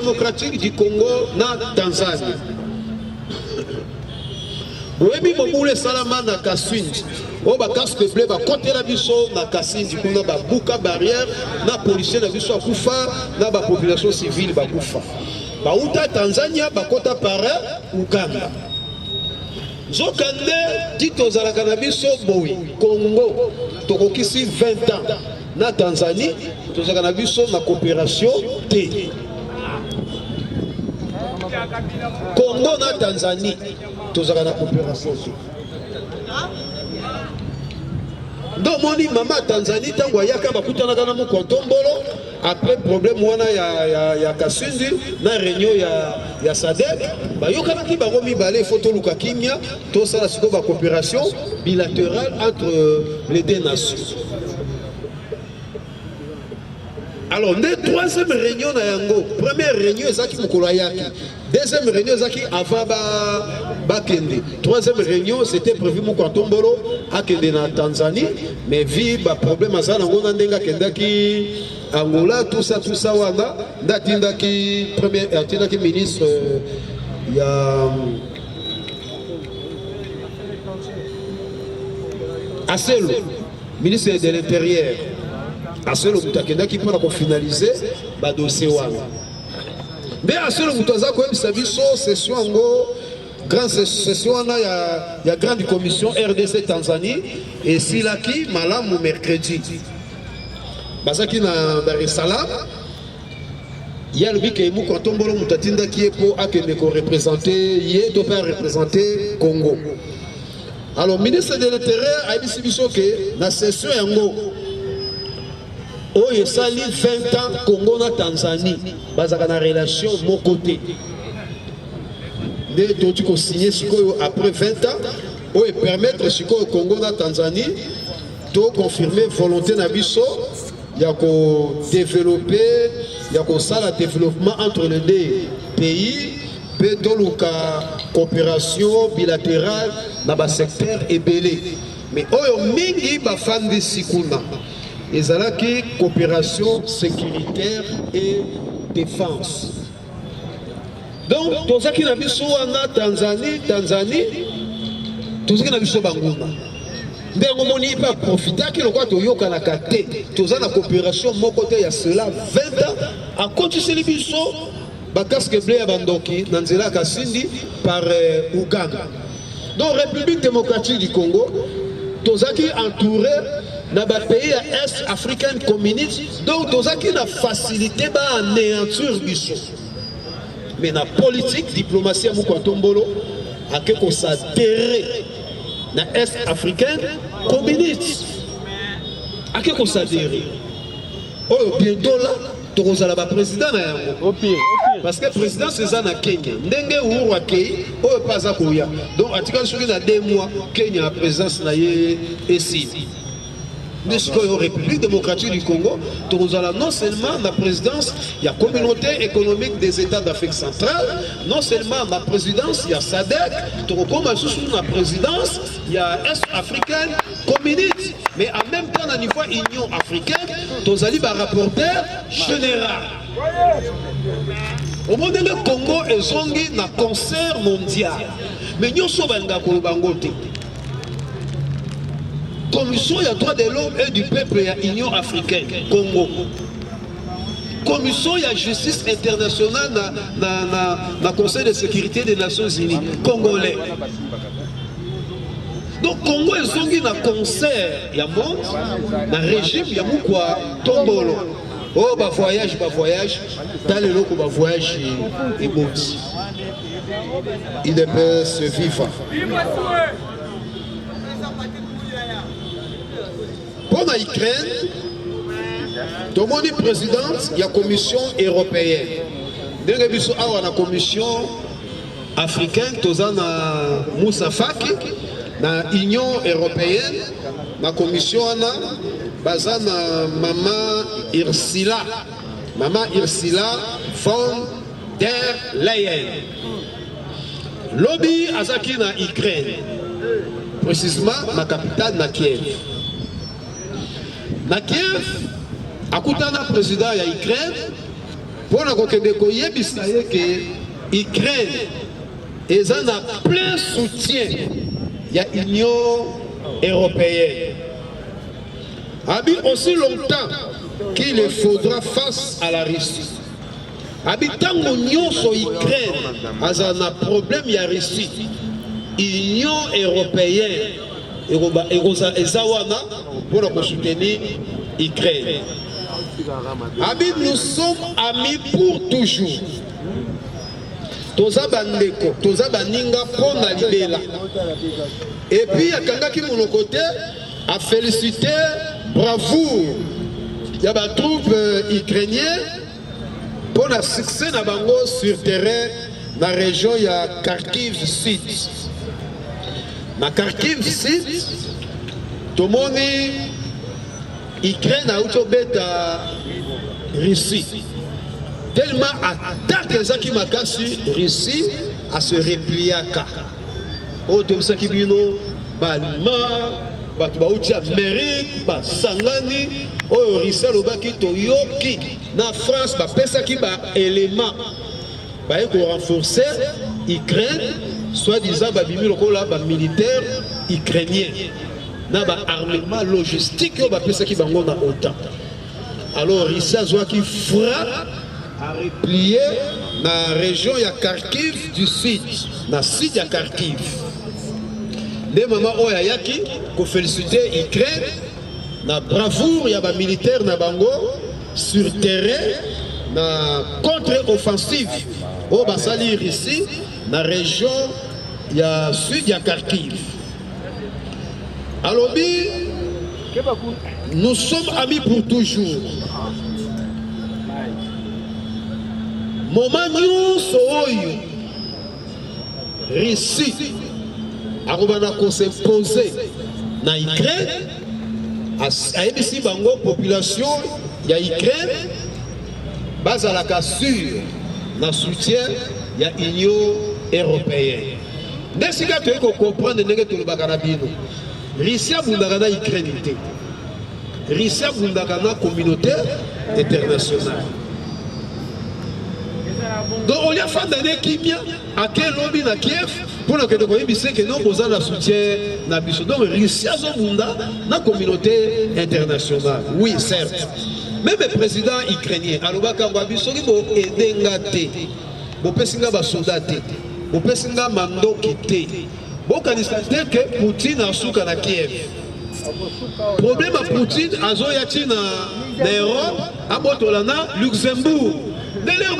démocratique du Congo na Tanzanie. Webi Momoule Salama na Kaswindi. O ba casque bleu ba côté la biso na Kasindi kuna ba buka barrière na policier na biso akufa na ba population civile ba kufa. Ba uta Tanzania ba kota para Uganda. Zokande tito za cannabis boy Congo tokokisi 20 ans na Tanzanie to za cannabis na coopération T. Congo na Tanzanie to za na coopération T. Donc moni mama Tanzanie tango ayaka bakutana kana mu kontombolo après problème wana ya Kasindi na réunion ya SADC bayoka ki baromi balé photo luka kimia to sala siko ba coopération bilatérale entre les deux nations. Alors les troisième réunion na yango, première réunion ezaki mukolo yaki, deuxième réunion ezaki avant Bakende. Troisième réunion, c'était prévu mon Kantombolo à Kende na Tanzanie, mais vu le problème à ça, on a Kendaki Angola, tout ça, wanda, Natindaki premier, Tindaki ministre, il y a Aselo, ministre de l'Intérieur, Aselo Mutakendaki pour finaliser le dossier wanda. Mais Aselo Mutazako, c'est soit grande session, il y a grande commission RDC Tanzanie et si là qui malam mercredi. Basaki na Dar es Salaam, il y a le bic et mou quand on bolo mutatinda qui est pour Akeneko représenter, il est de faire représenter Congo. Alors ministre de l'Intérieur a dit que la session yango oh il sali 20 ans Congo na Tanzanie, basaka na relation mon côté. De signer après 20 ans et permettre au Congo na Tanzanie de confirmer volonté nabiso il y a développer il y a ça le développement entre les deux pays la coopération bilatérale dans le secteur ébélé mais oyo mingi ba fandi sikuna ezalaki coopération sécuritaire et défense. Donc, tout ça qui n'a vu en Tanzanie, tout ça qui n'a vu sur Bangouma. Mais on n'y pas profiter qu'il y a Toyoka na Kate, tout ça la coopération, mon côté, il y a cela 20 ans, à côté de ces biso, Bakaske Blé Abandoki, Nanzela Kassindi, par Ouganda. Donc, République démocratique du Congo, tout ça qui est entouré dans le pays Est African Community, donc tout ça qui a facilité à anéantir biso. Mais la politique, diplomatie à Moukantombolo, a quelque chose à terrer dans l'Est africain communiste. A quelque chose à terrer. Oh, bientôt là, tu as le président. Parce que le président, c'est ça dans Kenya. Ndenge ou Kenya, oh, pas à Koya. Donc, à tout cas, sur 2 mois, Kenya a présence ici. Nous sommes République démocratique du Congo, nous avons non seulement la présidence, il y a la communauté économique des États d'Afrique centrale, non seulement la présidence, il y a SADC, nous avons la présidence, il y a Est africaine communiste, mais en même temps, au niveau Union africaine, nous avons un rapporteur général. Au moment où le Congo est un concert mondial, mais nous sommes un Bangote. Commission il y a droit de l'homme et du peuple il y a Union africaine Congo. Commission il y a justice internationale dans le Conseil de sécurité des Nations Unies congolais. Donc Congo ils ont un concert il y a monde dans le régime il y a quoi tombolo. Oh bah voyage dans le loco bah voyage et bon. Il peut se vivre. Pour l'Ukraine, tout le monde est président, il y a la Commission européenne. Dès que nous avons la Commission africaine, nous avons Moussa Faki, l'Union européenne, la Commission Maman Ursula von der Leyen. Lobby Azaki na Ukraine, précisément la capitale de Kiev. Na Kiev, à côté du président de l'Ukraine, Pour nous dire que l'Ukraine est en plein soutien. Il y a l'Union européenne. Abi aussi longtemps qu'il faudra face à la Russie. Abi tant l'Union sur l'Ukraine a un problème, il y a Russie. L'Union européenne et Zawana pour nous soutenir l'Ukraine. Abi nous sommes amis pour toujours. Toza bandeko, toza baninga pona libela. Et puis il y a quelqu'un qui mon côté a félicité bravoure. Il y a des troupes ukrainiennes pour le succès na bango sur terrain dans la région il y a Kharkiv Sud. Na Kharkiv Sud, tout le monde Ukraine a autobeta Russie. Tellement attaque les qui m'a sur Russie à se replier à Ka. Oh, tout ça qui vient Balma, Batouaouti Amérique, Sangani, oh, Russie Lobaki Toyoki, na France, Pesa qui va élément. Pour renforcer l'Ukraine, soi-disant, militaire ukrainien. Na ba armement logistique, Pesa qui va en OTAN. Alors, Russie a qui frappe. A replié dans la région de Kharkiv du Sud, dans le sud de Kharkiv. Les mamans ont félicité l'Ukraine, la bravoure, il y a des militaires dans Bango, sur terrain, dans contre-offensive. Au Bassalir ici, dans la région sud de Kharkiv. Alors, nous sommes amis pour toujours. Moment nyonso oyo Russie akobana ko s'imposer na Ukraine ayebisi bango population ya Ukraine bazalaka sur na soutien ya Union européenne. Ndesika toyei ko comprendre ndenge tolobaka na bino. Russie abundaka na Ukraine te. Russie abundaka na communauté internationale. Donc on y a fait des Kimia à quel lobby na Kiev pour que nous connaissions que nous avons la soutien na biso. Donc Russie a son na communauté internationale. Oui, certes. Même le président ukrainien, alobaka biso ki bo edenga te. Bo pesinga ba soldat te. Bo pesinga mandoki te. Bo kanisa te que Poutine a souka na Kiev. Problème à Poutine azoya ti na Europe, a botolana Luxembourg. D'ailleurs,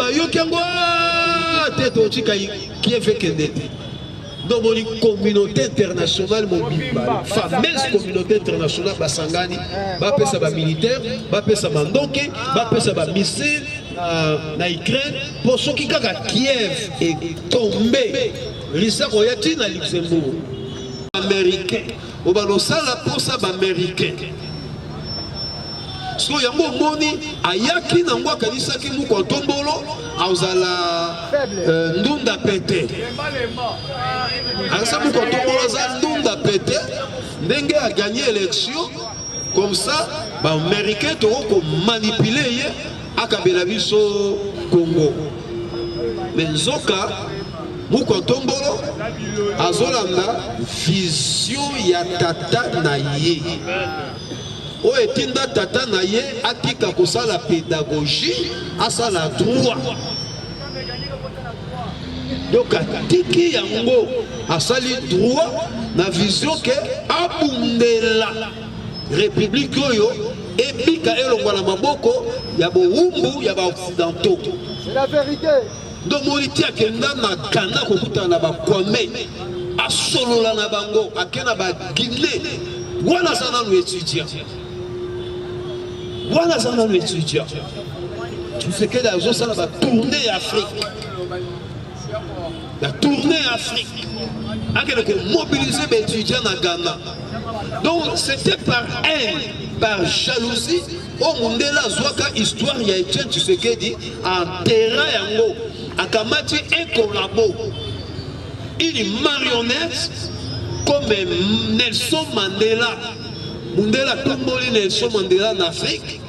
donc, la communauté internationale, la fameuse communauté internationale, Basangani, va militaire, va mandoke, va missile, na Ukraine, pour ceux qui ont Kiev est tombé, l'Issa Royati na Luxembourg. Américain, au Balosala pour ça, américain. So yango moni ayaki na ngwa kanisa ki mu kontombolo azala ndunda pete asa mu kontombolo za ndunda pete ndenge a gagné élection comme ça ba américain to ko manipuler ye akabela biso Congo mais nzoka mu kontombolo azolanda vision ya tata na ye. O etinda tata na ye atika kosala pédagogie asala droit. Donc atiki yango asali droit na vision que abundela république oyo ebika elongwa na maboko ya bowumbu ya ba occidentaux. C'est la vérité. Donc moliti akenda na Ghana kokuta na ba Kwame asolola na bango akena ba Guinée wana sana no étudiant. Voilà ça dans l'étudiant. Tu sais que la zone ça va tourner Afrique. La tournée Afrique. À mobiliser les étudiants à Ghana. Donc c'était par haine, par jalousie. Au monde là, Zouaka histoire il y a Etienne Tshisekedi en terrain yango. Akamati un collabo. Une marionnette comme Nelson Mandela. Mandela tomboli Nelson Mandela en Afrique.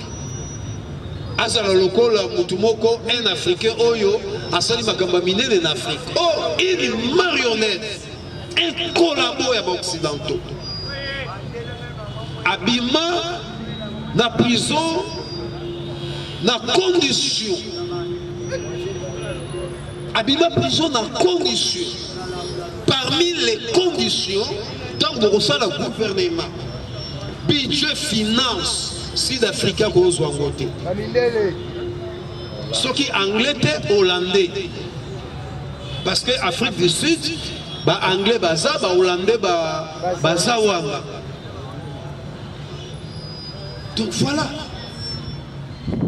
azala lokola mutumoko un Africain oyo asali makamba minene en Afrique. Oh, une marionnette, un collabo ya occidentaux. Abima na prison na condition. Abima prison na condition. Parmi les conditions, tant que vous avez le gouvernement, budget finance sud-africain qu'on soit voté. Ce qui est anglais et hollandais. Parce que Afrique du Sud, bah anglais baza, bah hollandais baza wanga. Donc voilà.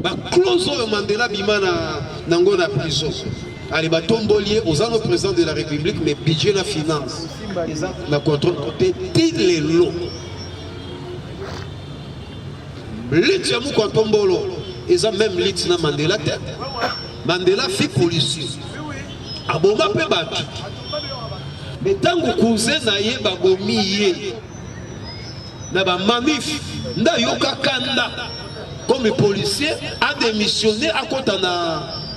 Bah close au Mandela bima na ngona prison. Allez bah tombolier aux anos président de la République mais budget la finance. Na contrôle côté les lots. Lit ya mou tombolo. Ils ont même lit na Mandela tête. Mandela fit policier. Aboma pe batu. Mais tant que cousin na ye bagomi ye. Na ba manif nda yoka kanda comme policier a démissionné à côté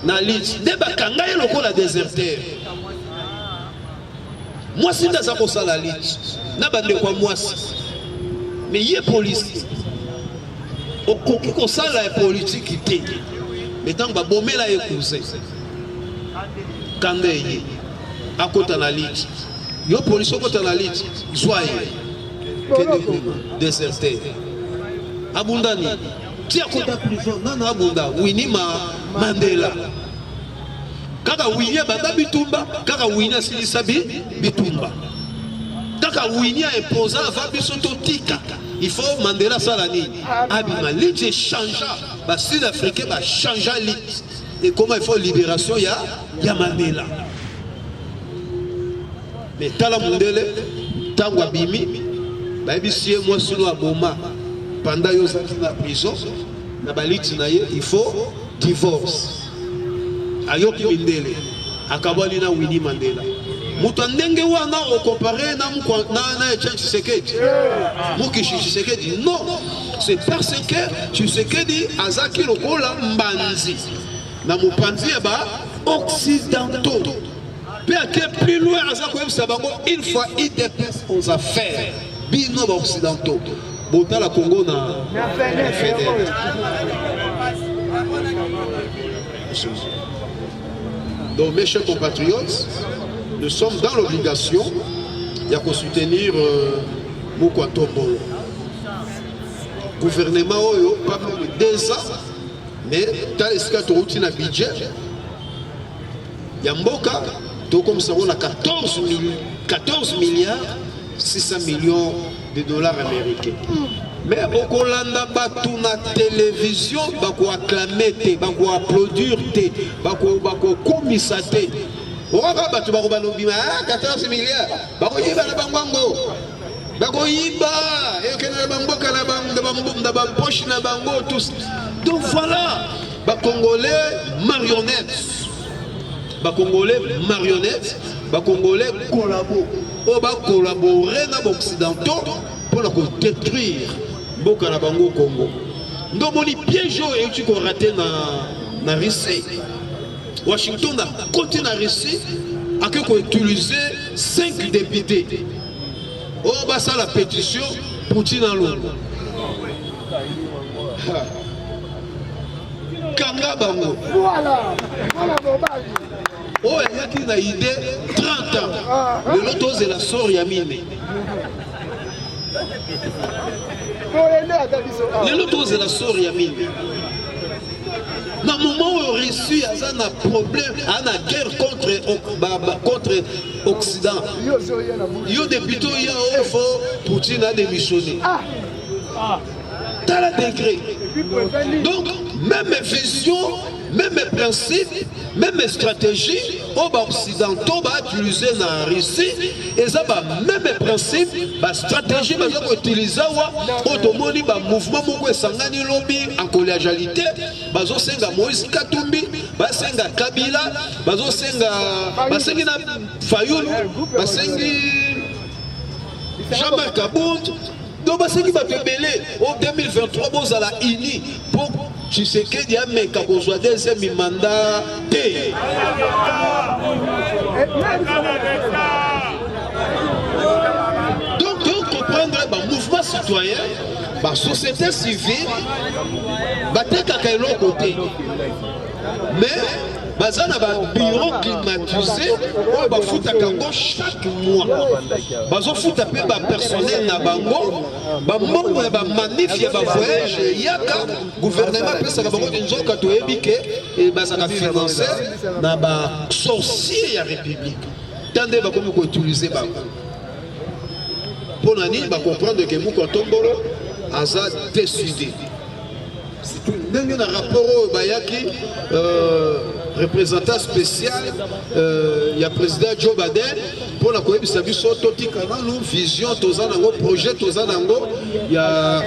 na lit. Ne ba kanga ye lokola déserteur. Moi si ndaza ko sala lit. Na ba ndeko moi mais ye policier. Okoki ko sala ya politique té. Mais tant ba bomela ye cousin. Kanda ye à côté na lit. Yo police au côté na lit. Soyez déserteur. Abundani. Qui a côté prison nana abunda Winnie Mandela. Kaka Winnie bata bitumba, kaka Winnie silisabi bitumba. Kaka Winnie a imposé avant bisoto tika. Il faut Mandela salani. Abima lit change. Ba Sud-Africain ba changer lit. Et comment il faut libération ya Mandela. Mais tala Mandela tango abimi ba bisie moi sino aboma. Pendant yo zaki na prison na baliti na ye il faut divorce ayoki mindele akabali na Winnie Mandela mutu ndenge wana o comparer na na Tshisekedi muki Tshisekedi non c'est parce que Tshisekedi azaki lokola mbanzi na mupanzi ba occidentaux pe ake plus loin azako yebisa bango une fois il dépasse aux affaires bino ba occidentaux. Bota la Congo na FEDER. Donc mes chers compatriotes, nous sommes dans l'obligation de soutenir Mokwatombo. Gouvernement oyo pas plus de 2 ans, mais dans les cas de na budget, Yamboka, donc comme ça on a 14 milliards 600 millions de dollars américains. Mais au Kolanda batu na télévision bako acclamer te, bako applaudir te, bako komisa te. Oka batu bako balobima 14 milliards. Bako yiba na bango. Bako yiba et que na bamboka na bango na bampoche na bango tous. Donc voilà, ba Congolais marionnettes. Ba Congolais marionnettes, ba Congolais collabo. On va collaborer avec les Occidentaux pour détruire Mboka na bango Congo. Donc on y piège et tu qu'on raté na Russie. Washington a continué à Russie à que qu'on utiliser 5 députés. On va ça la pétition Poutine en Longo. Kanga bango. Voilà. Oh, il y a une idée 30 ans. Le loto c'est la sort Yamine. Le loto c'est la sort Yamine. Dans le moment où on réussit à un problème, à une guerre contre l'Occident, il y a des députés qui ont Poutine a démissionné. Dans le décret. Donc, même vision, même principe, même stratégie, aux occidentaux va utiliser dans la Russie, et ça va même principe, la stratégie va utiliser au mouvement Sangani lobby en collégialité, bazo senga Moïse Katumbi, basenga Kabila, bazo senga Fayoul, basengi Jean-Marc Aboud. Donc, ce qui va te mêler au 2023, vous allez uni pour Tshisekedi a meka kozwa deuxième mandat te. Donc tu comprendre le mouvement citoyen, la société civile, batekaka eloko te. Mais bazana ba bureau climatisé oyo bafutaka yango chaque mois bazofuta mpe bapersonnel na bango bambongo ya bamanif ya bavoyage yaka gouvernement apesaka bango nzoka toyebi ke bazaka finance na basorcier ya république tande bakomi koutilize bango mpo na nini bacomprendre ke Mukontombolo aza décidé ndenge na rapport oyo bayaki représentant spécial il y a président Joe Biden pour la koyebisa biso totika nanu vision toza nango projet toza nango il y a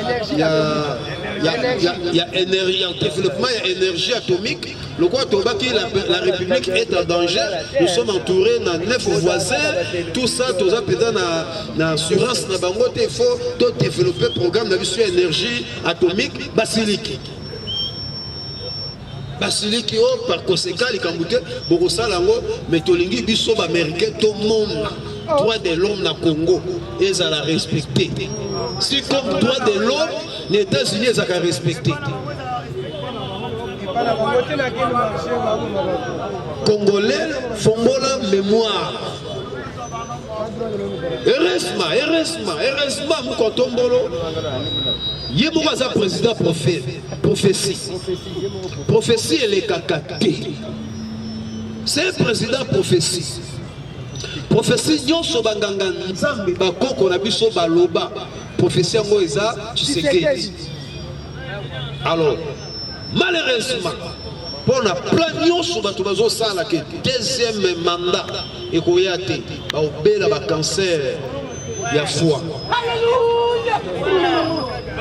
énergie développement il y a énergie atomique le quoi tobaki la République est en danger nous sommes entourés na 9 voisins tout ça toza peda na assurance na bango te faut to développer programme na biso énergie atomique basiliki basiliki o par conséquent likamboute bokosala yango mais tolingi biso baaméricain tomona droit de l'homme na Congo ezala respecté si comme droit de l'homme les États-Unis ezaka respecté Congolais fongola mémoire heureusement Mukontombolo Yemoko aza président prophétie et les kakate c'est un président prophétie nyonso banganga nzambe bakoko na biso baloba prophétie yango eza Tshisekedi alors malheureusement pour na plan nyonso bato bazosala ke deuxième mandat ekoya te baobela bacancer ya foi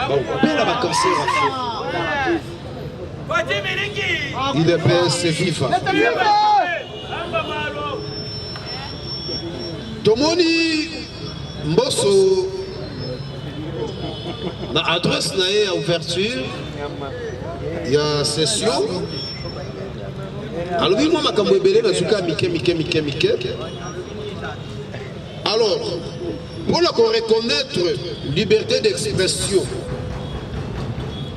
baobela bacancer ya foi IDPS viva tomoni Mbosso na adresse na ye ya ouverture ya session alors moi makambo ebele na suka mike alors pour la reconnaître liberté d'expression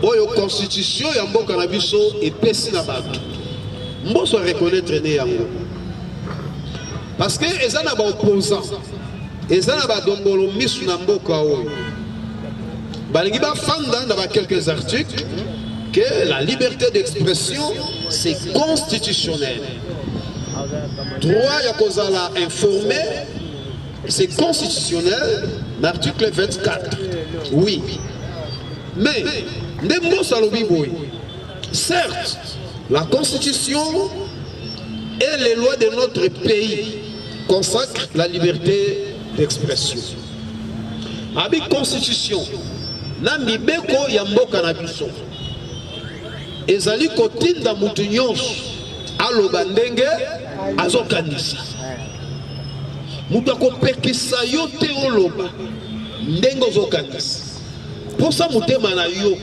oyo constitution ya mboka na biso epesi na bato Mbosso reconnaître ne yango parce que eza na ba opposant eza na ba dongolo misu na mboka oyo balingi bafanda na ba quelques articles que la liberté d'expression c'est constitutionnel. Droit ya kozala informé c'est constitutionnel, l'article 24. Oui. Mais certes, la constitution et les lois de notre pays consacrent la liberté d'expression. Avec constitution, na mibeko ya mboka na biso ezali kotinda mutu nyonso aloba ndenge azokanisa mutu akopekisa yo te oloba ndenge ozokanisa posa mutema na yo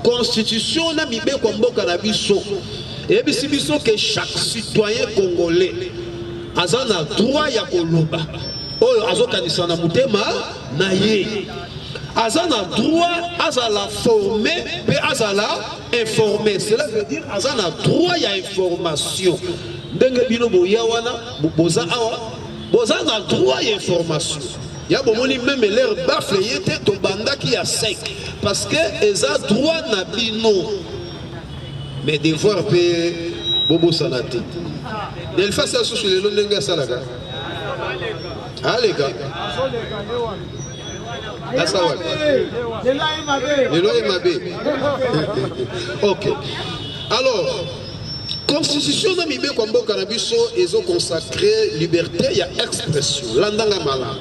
constitution na mibeko mboka na biso ebisi biso ke chaque citoyen congolais aza na droit ya koloba oyo azokanisa na mutema na ye azana droit azala formé pe azala informé cela veut dire azana droit ya information ndenge bino boya wana boza awa boza na droit ya information ya bomoni même l'air bafle yete to bandaki ya sec parce que eza droit na bino mais devoir pe bobo sanate del face à sur le ndenge salaka allez ok. Alors, constitution de Mibé Kwambo Kanabiso, ils ont consacré liberté, il y a expression. Landanga Mala.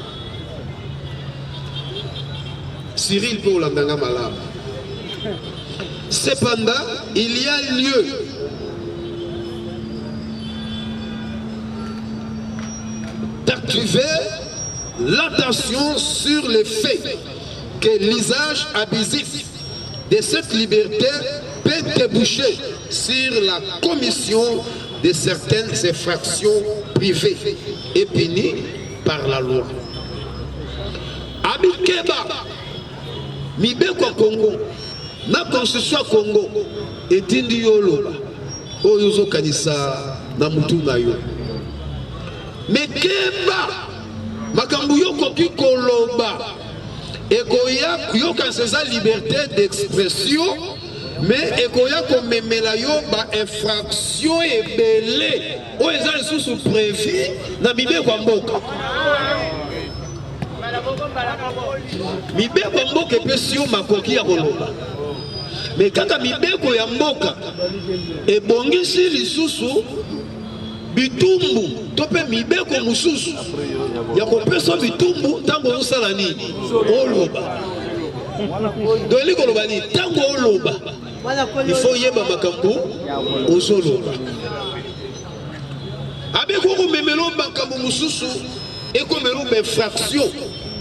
Cyril pour Landanga Mala. Cependant, il y a lieu d'activer l'attention sur le fait que l'usage abusif de cette liberté peut déboucher sur la commission de certaines infractions privées et punies par la loi. Abikeba, Mibeko Congo, na constitution Congo, etindi yoloba, oyozo kanisa na mutu na yo. Mekeba, makambu yoko ki koloba, ekoya yoka seza liberté d'expression, mais ekoya komemela yo ba infraction ebele, oyo eza sous prévu na Mibeko mboka. Mibeko mboka epesi yo makoki ya koloba. Mais kaka mibeko ya mboka ebongisi lisusu bitumbu to pe mibeko mususu ya kopesa bitumbu tango osala nini oloba. Doli koloba ni tango oloba il faut yeba makambo ozoloba. Abeko ko memelo makambo mususu ekomelo be fraction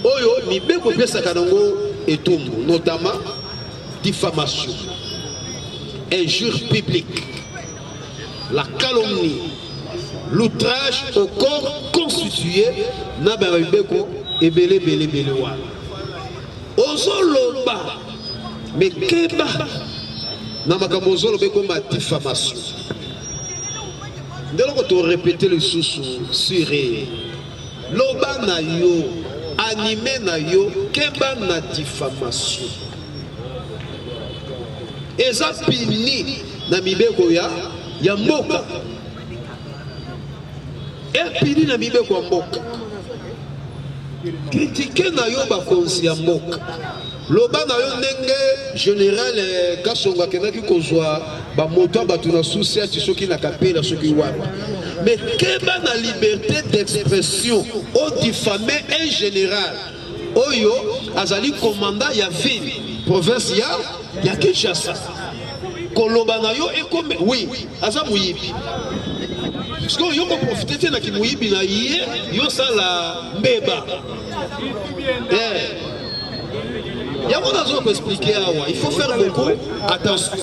oyo mibeko pesa kanango etumbu, notamment diffamation, injure publique, la calomnie, l'outrage au corps constitué na babeko ebele bele bele wa ozoloba mekeba na makambo ozoloba comme diffamation. Ndelo ko to répéter le sous sur loba na yo animé na yo keba na diffamation. Eza pini na mibeko ya mboka. Pini na mibeko ya mboka. Critiquer na yo bakonzi ya mboka. Loba na yo ndenge général Kasonga kenaki kozwa ba moto batu na souci ati soki na kapela soki wapi. Mais keba na liberté d'expression au diffamer un général. Oyo azali commandant ya ville province ya Kinshasa. Koloba na yo ekome oui aza muyibi. Parce que yo ko profiter na ki muyibi na ye yo sala mbeba. Yango nazo ko expliquer awa, il faut faire beaucoup attention.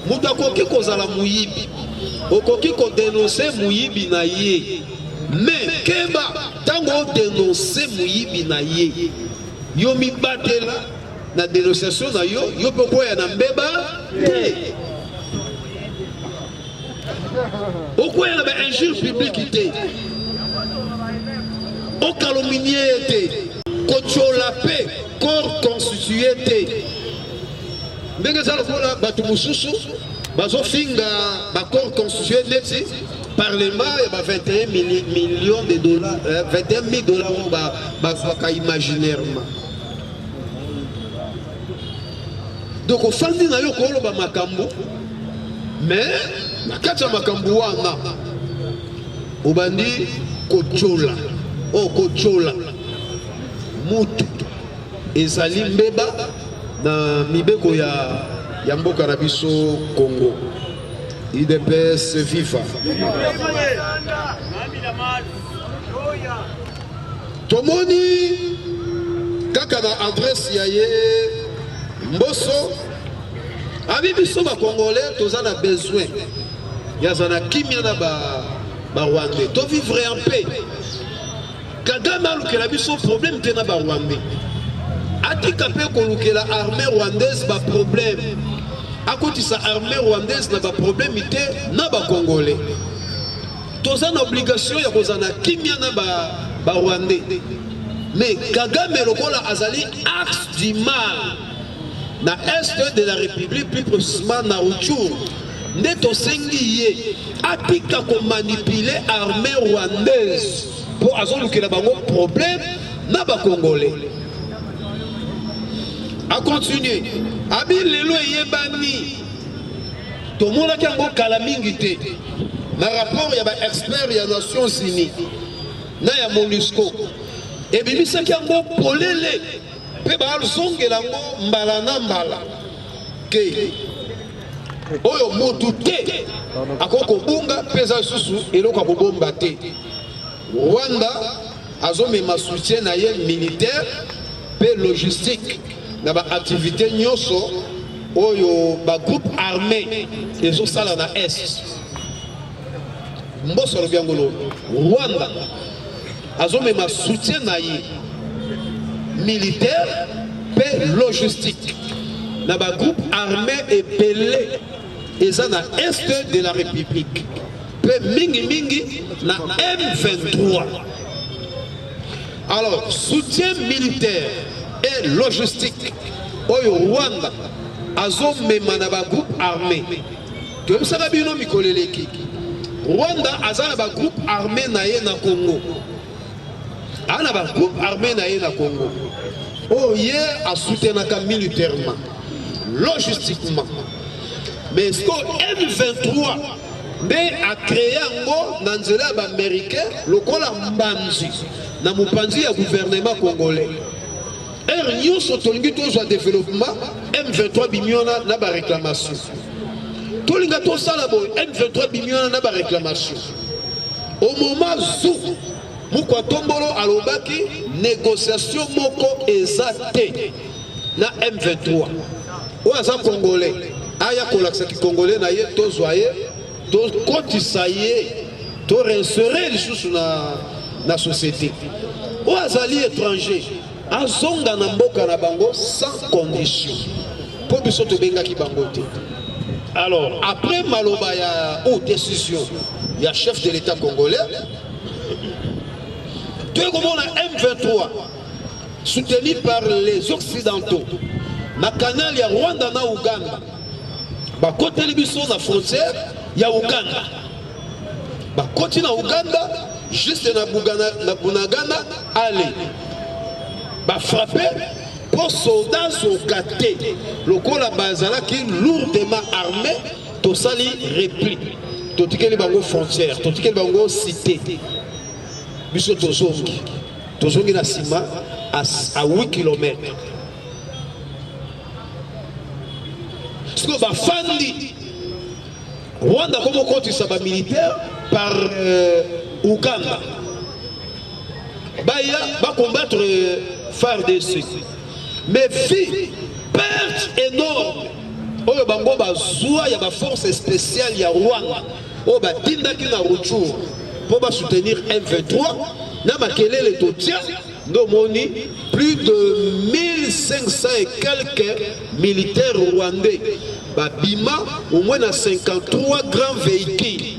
Muta koki kozala muyibi. Okoki ko dénoncer muyibi na ye. Mais keba tango dénoncer muyibi na ye. Yo mi batela na dénonciation na yo, yo poko ya na mbeba te. Oko ya na ba injure publique te. O calomnier te. Ko chola pe corps constitué te. Ndenge za lokola batu mususu bazo finga ba corps constitué neti parlement ya ba 21 millions de dollars, 21 000 dollars ba imaginairement. Donc au fandi na yo koloba makambo mais na kati ya makambo wana obandi kochola kochola mutu ezali mbeba na mibeko ya mboka na biso Congo. IDPS viva. Tomoni kaka na adresse ya ye Mboso abi biso ba Congolais toza na besoin ya zana kimia na ba Rwandais to vivre en paix. Kagame alukela biso problème te na ba Rwandais. Atika pe kolukela armée rwandaise ba problème. Akotisa armée rwandaise na ba problème te na ba Congolais. Toza na obligation ya kozana kimia na ba Rwandais. Mais Kagame lokola azali axe du mal na est de la République, plus précisément na Rutshuru, ndeto sengi ye atika ko manipuler armée rwandaise pour azolukela bango problème na ba Congolais. A continuer abi lelo yebani to mona kango kala mingi te na rapport ya ba expert ya Nations Unies na ya MONUSCO e bibisa kango polele pe ba alzongela ngo mbala na mbala ke oyo motu te akoko bunga pesa susu eloko kobomba te. Rwanda azomema soutien na ye militaire pe logistique na ba activité nyoso oyo ba groupe armé ezo sala na est mboso lo biangolo Rwanda azomema soutien na ye militaire pe logistique na ba groupe armé epelé eza na est de la République pe mingi na M23. Alors soutien militaire et logistique oyo Rwanda azomema na ba groupe armé que msaka bino mikoleleki Rwanda azana ba groupe armé na ye na Congo ana ba groupe armé na ye na Congo oye a soutenaka militairement logistiquement mais ce que M23 mais a créé yango na nzela ba américain lokola mbanzi na mopanzi ya gouvernement congolais nyonso tolingi tozwa développement M23 bimiona na ba réclamation tolinga tosala boy M23 bimiona na ba réclamation au moment zou mukwa tombolo alobaki négociation moko ezate na M23 o aza congolais aya kolakisa ki congolais na ye tozwa ye to kotisa ye to réinsérer lisusu na société o azali étranger azonga na mboka na bango sans condition po biso tobengaki bango te. Alors après maloba ya ou décision ya chef de l'état congolais de comment la M23 soutenu par les occidentaux na canal ya Rwanda na Uganda ba côté biso na frontière ya Uganda ba côté na Uganda juste na Bunagana allez ba frapper pour soldats au gâté lokola bazala qui lourdement armé to sali repli to tikeli bango frontière to tikeli bango cité biso tozongi na sima à 8 km ce que ba fandi Rwanda comme kotisa ba militaire par Uganda baya ba combattre FARDC mais fi perte énorme oyo bango bazwa ya ba force spéciale ya Rwanda oyo batindaki na Rutshuru pour soutenir M23 na makelele totia ndomoni plus de 1500 et quelques militaires rwandais babima au moins na 53 grands véhicules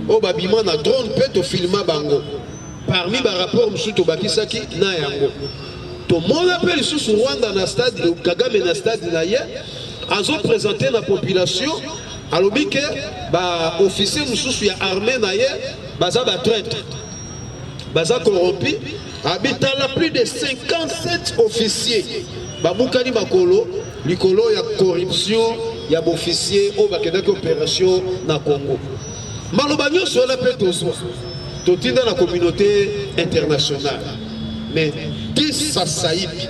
oyo babima na drone pe to filma bango parmi ba rapport msusu tobakisaki na yango to mona pe lisusu Rwanda na stade Kagame na stade na ye azo présenter la population alobi ke ba officier msusu ya armée na ye baza ba traître baza corrompu habitala plus de 57 officiers babukani makolo likolo ya corruption ya officier o bakendaki opération na Congo maloba nyonso la pe tozwa totinda la communauté internationale mais qui s'assaïbi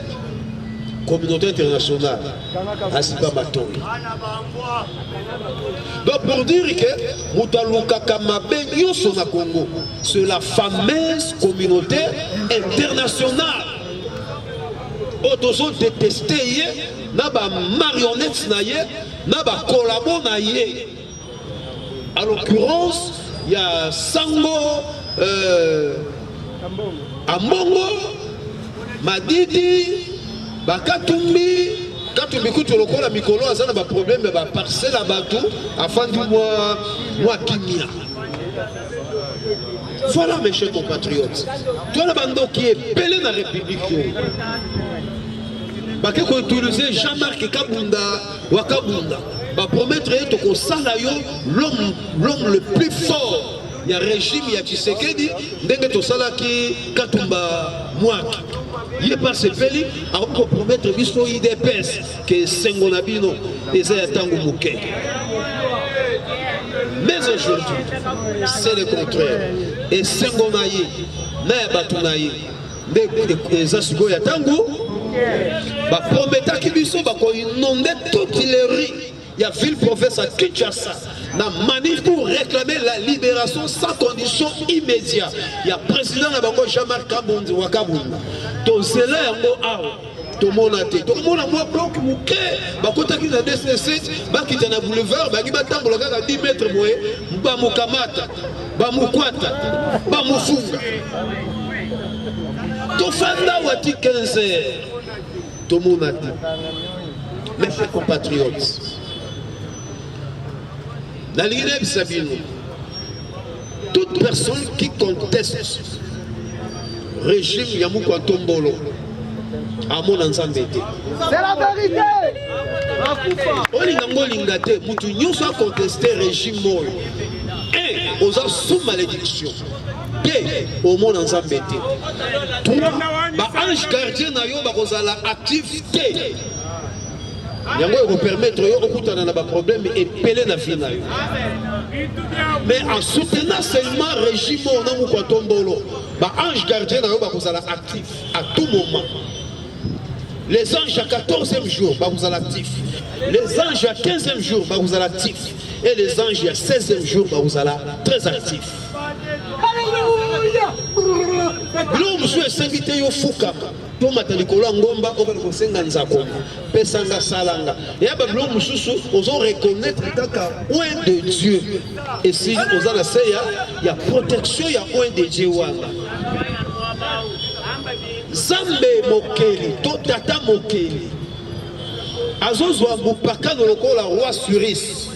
communauté internationale asiba matongi donc pour dire que mutaluka kamabe nyonso na Congo c'est la fameuse communauté internationale otozo détesté ye na ba marionnette na ye na ba collabo na ye en l'occurrence il y a Sango Ambongo Madidi Bakatumbi kutu lokola mikolo azana ba problème ba parcelle à bateau afin du moi kimia. Voilà mes chers compatriotes. Toi la bande qui est pelé dans la République. Ba ko utiliser Jean-Marc Kabunda Wakabunda. Ba promettre to ko sala yo l'homme le plus fort. Il y a régime ya Tshisekedi ndenge to sala ki Katumba Mwaki. Il est passé peli à compromettre biso IDPS que Sengonabino et Zayatango Mouké. Mais aujourd'hui, c'est le contraire. Et Sengonaye, Nayabatunaye, Zasugo Yatango, va promettre que biso va inonder toutes les rues. Il y a ville-province à Kinshasa. Na manif pour réclamer la libération sans condition immédiate. Il y a président Nabango Jean-Marc Wakabunda. Donc c'est là tomona te tomona mwa bloc moke bakotaki na DCC bakita na boulevard baki batambola kaka 10 mètres moye bamukamata bamukwata bamufunga tofanda wati 15 heures tomona te. Mes chers compatriotes, toute personne qui conteste le régime Yamouko Tombolo à mon ensemble. C'est la vérité. Olingango lingate, mutu nyonso a contesté le régime Moyo. Un, aux sous malédiction. Deux, au monde ensemble. Trois, ange gardien na yo bakozala activité. Yango ko permettre yo okutana na ba problème et peler na vie na yo. Mais en soutenant seulement régime na mu kwa tombolo, ba ange gardien na yo bakozala actif à tout moment. Les anges à 14e jour bakozala actif. Les anges à 15e jour bakozala actif et les anges à 16e jour bakozala très actif. L'homme soit s'inviter yo fukaka. Tomata likolo ngomba okako senga nzako pesanga salanga ya ba l'homme mususu ozo reconnaître kaka oin de Dieu et si oza na seya ya protection ya oin de Dieu wanga Zambe mokeli to tata mokeli azozwa bupaka no lokola roi Suris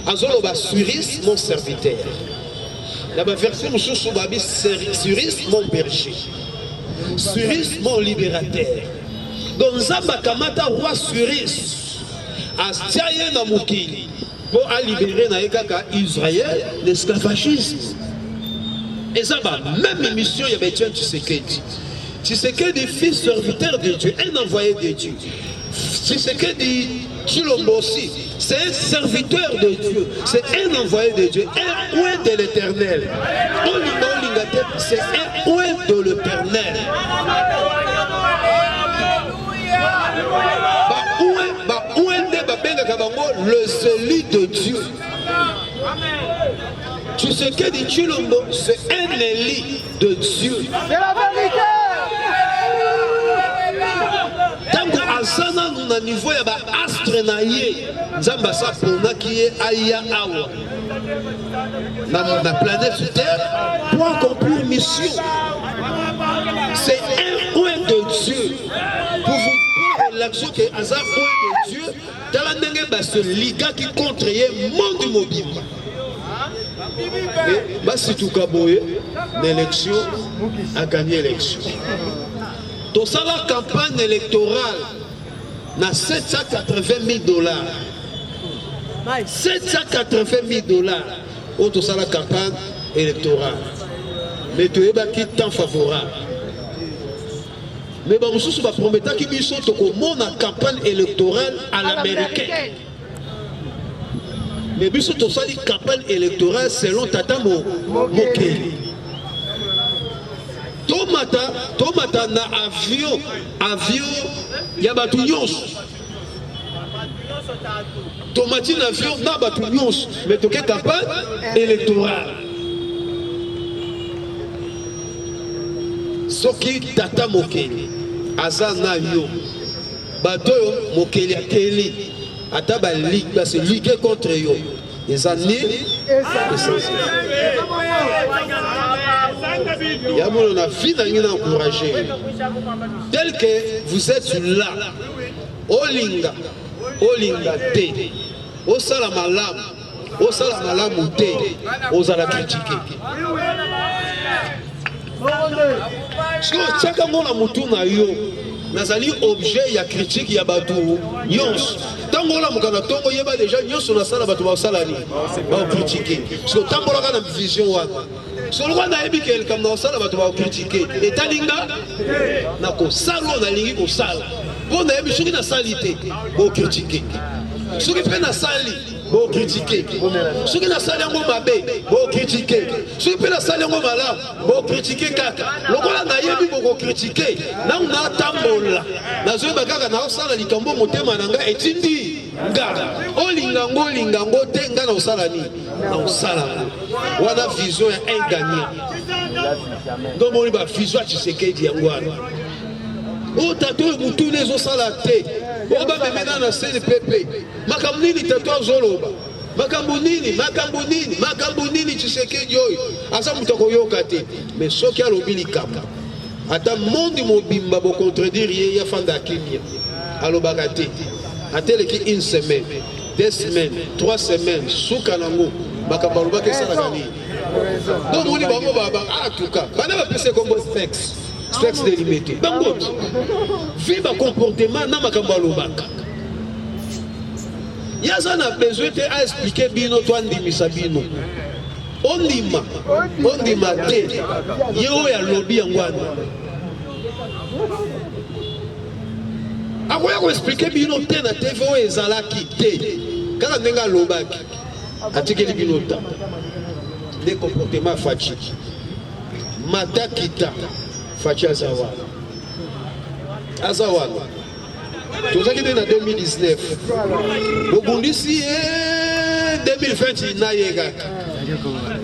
azolo ba Suris mon serviteur la version mususu babi Suris mon berger Suris mon libérateur. Donc Zamba Kamata roi Suris Astiaye na mukili pour libérer na ekaka Israël l'esclavagisme. Et Zamba même mission ya Etienne Tshisekedi. Tshisekedi fils serviteur de Dieu, un envoyé de Dieu. Tshisekedi Tshilombo aussi, c'est un serviteur de Dieu, c'est un envoyé de Dieu, un oint de l'Éternel. C'est un oint de l'Éternel. Le zéli de Dieu. Tu sais que dit Tshilombo, c'est un éli de Dieu. C'est la vérité. Tango azana na niveau ya ba astre na ye nzamba sa pona ki ye aya awa na planète Terre pour accomplir mission. C'est un oint de Dieu pour vous prendre l'action que azar oint de Dieu tala ndenge ba se liga qui contre ye monde mobimba basi tukaboye l'élection a gagné l'élection. Dans la campagne électorale, na 780 000 $. 780 000 $. Au tout ça la campagne électorale. Mais tu es qui temps favorable. Mais bon, nous va promettre qu'il y a une campagne électorale à l'américaine. Mais nous avons une campagne électorale selon Tata Mokeli. Tomata na avion ya batu nyonso tomati na avion na batu nyonso mais toke campagne électorale soki Tata Mokeli aza na yo bato Mokeli akeli ata ba se ligue contre yo les années il y a mon vie encouragé. Tel que vous êtes là, Olinga T, Osala Malam ou T, Osala critiquer. Parce que chacun mon amour na yo, nazali objet ya critique ya batou nyons. Tango la mukana tongo yeba déjà nyons na sala batou ba sala ni, ba critiquer. Parce que tango la kana vision wana. Solo na ebi kel kam na sala bato ba critiquer et talinga na ko sala na lingi ko sala bon na ebi soki na salite bo critiquer soki pe na sali bo critiquer soki na sali ngo mabe bo critiquer soki pe na sali ngo malamu bo critiquer kaka lokola na yebi bo critiquer na na tambola na zo ba kaka na sala likambo motema nanga etindi nga olinga ngo te nga na osala ni na osala wana vision ya un gagnant donc on va vision Tshisekedi yango wana o tato mutu nezo sala te o ba memena na CNPP makambo nini tato azoloba makambo nini Tshisekedi oyo asa mutu akoyoka te mais soki alobi likambo ata monde mobimba bo contredire ye ya fanda kimia alobaka te ateleki une semaine 2 semaines 3 semaines suka nango makambo alobaka esalaka nini donc moni bango baba en tout cas bana bapesa kombo sexe délimité bango vi ba comportement na makambo alobaka yaza na besoin te a expliquer bino to andimisa bino ondima te ye oyo alobi yango wana akoya koexplike bino te na tv oyo ezalaki te kaka ndenge alobaki atikeli bino ta nde comportement faci matakita faci aza wana tozalaki nde na 2019 bobundisi ye 2020 na ye kaka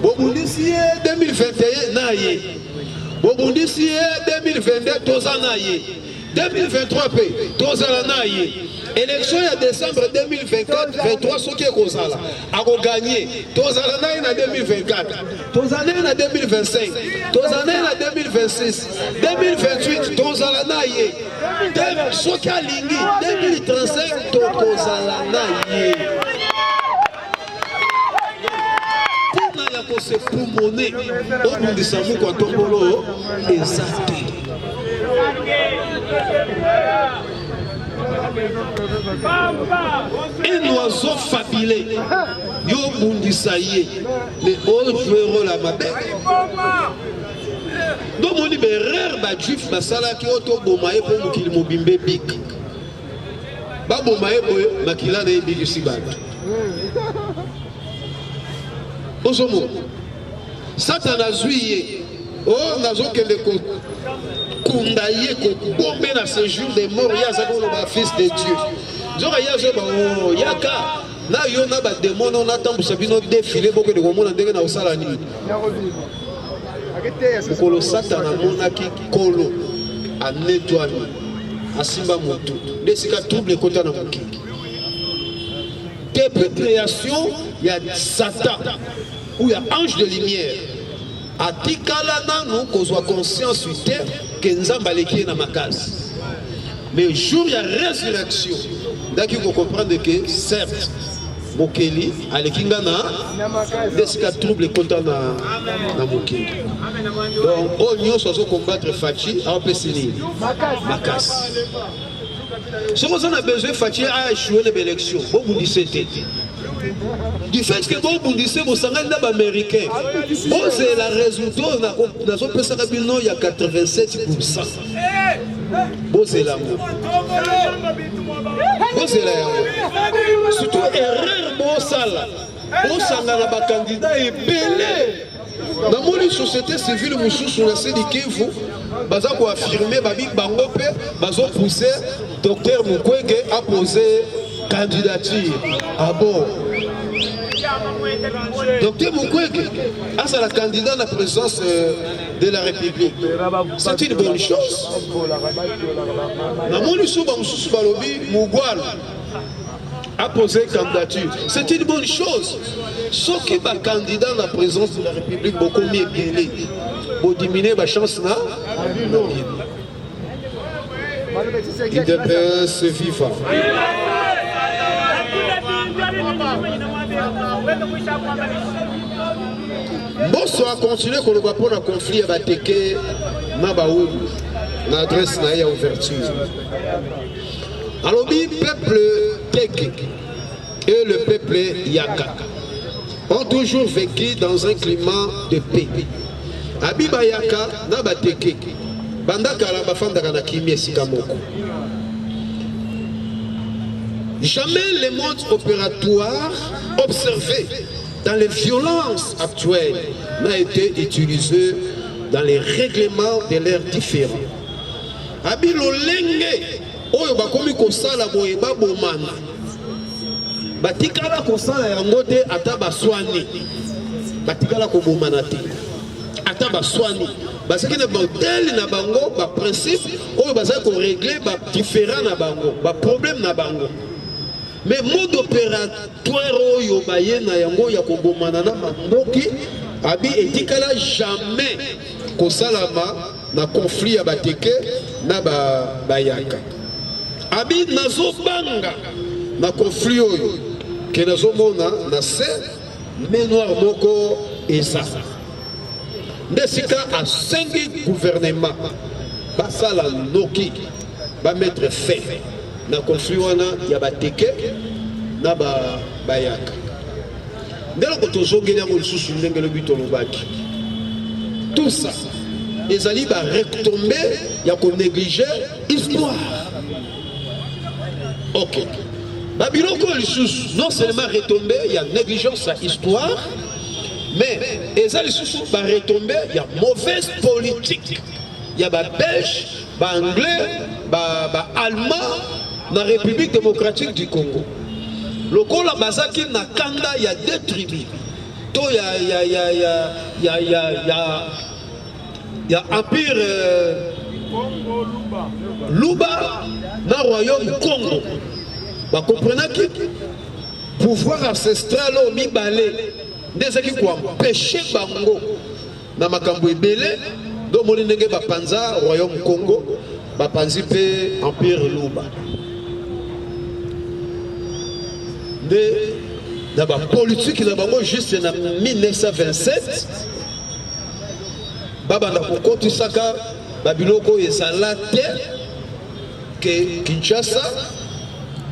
bobundisi ye 2021 na ye bobundisi ye 2022 toza na ye 2023 pe tozala na ye élection ya décembre 2023 soki ekozala akoganye tozala na ye na 2024 tozala na ye na 2025 tozala na ye na 2026 2028 tozala na ye soki alingi 2035 tokozala na ye tina ya kosepumone obundisa muku atombolo eza te un oiseau fabulé yo bundisa ye le ojo la mabe donc moni berere ba juif basalaki oto boma ye po mokili mobimbe bik ba boma ye boye makila na ebikisi bato ozomo Satan azwi ye o nazokende kunda ye kobombe na séjour des morts yaza koloba fils de Dieu nzoka yazo ba o yaka na yo na ba démon on atambusa bino défilé boko de komona ndenge na osala nini kolo Satan amonaki kolo anetwani asimba motu desika trouble kota na mokiki te création ya Satan ou ya ange de lumière atikala nanu kozwa conscience sur terre que nzambe aleki na makasi mais jour ya résurrection ndaki ko comprendre que certes mokeli aleki nga na desika trouble kota na mokeli donc o nyonso azo combattre faci apesi nini makasi soki oza na besoin faci a échoué na baélection bobundise te du fait que vous bundissez vos sangs d'américains, vous avez la résultat dans son pays il y a 87%. Vous avez l'amour. Vous avez l'amour. Surtout erreur bon sala. Bon sanga na ba candidat est belé. Dans mon société civile mususu na Sedikivu, baza ko affirmer ba big bango pe bazo pousser docteur Mukwege a posé candidature. Ah bon. Docteur Mukwege a la candidat à la présidence de la République. C'est une bonne chose. A posé candidature. C'est une bonne chose. Sauf que le candidat à la présidence de la République, beaucoup mieux gagné. Pour diminuer la chance, il devrait se vivre. Bosso a continué qu'on ne va pas un conflit avec Teke Nabaoul, l'adresse n'a pas ouverture. Alors, le peuple Teke et le peuple Yaka ont toujours vécu dans un climat de paix. Abiba Yaka Naba Teke, Bandaka la Bafanda na Kimi Sikamoko. Jamais les modes opératoires observés dans les violences actuelles n'a été utilisé dans les règlements de l'ère différents. Abilo lenge oyo bakomi kosala boye babomana batikala kosala yango te ata baswani batikala kobomana te ata baswani parce que le modèle na bango ba principe oyo baza ko régler ba différent na bango ba problème na bango mais mode opératoire oyo baye na yango ya kobomana na mandoki abi etikala jamais ko salama na conflit ya bateke na bayaka abi nazo banga na conflit oyo ke nazo mona na se mémoire moko eza Nesika a 5 gouvernements basala noki ba mettre fin na conflit wana ya bateke na bayaka ndelo ko tozongela ko lisusu ndenge lobito lobaki tout ça ezali ba retomber ya ko négliger histoire. OK, babiloko lisusu non seulement retomber ya négligence à histoire, mais ezali lisusu ba retomber ya mauvaise politique. Il y a des Belges, des Anglais, des Allemands dans la République démocratique du Congo. Le Kola Bazaki na Kanda, il y a 2 tribus. Il y a Empire Luba dans le Royaume Congo. Vous comprenez que pouvoir ancestral au Mibale, des gens qui ont empêché Bango dans Makambo Ebele. Donc, on a Panza, Royaume Congo, Bapanzi pe Empire Luba. Dans la politique, juste en 1927, Baba na kokoti saka babiloko ezala te que Kinshasa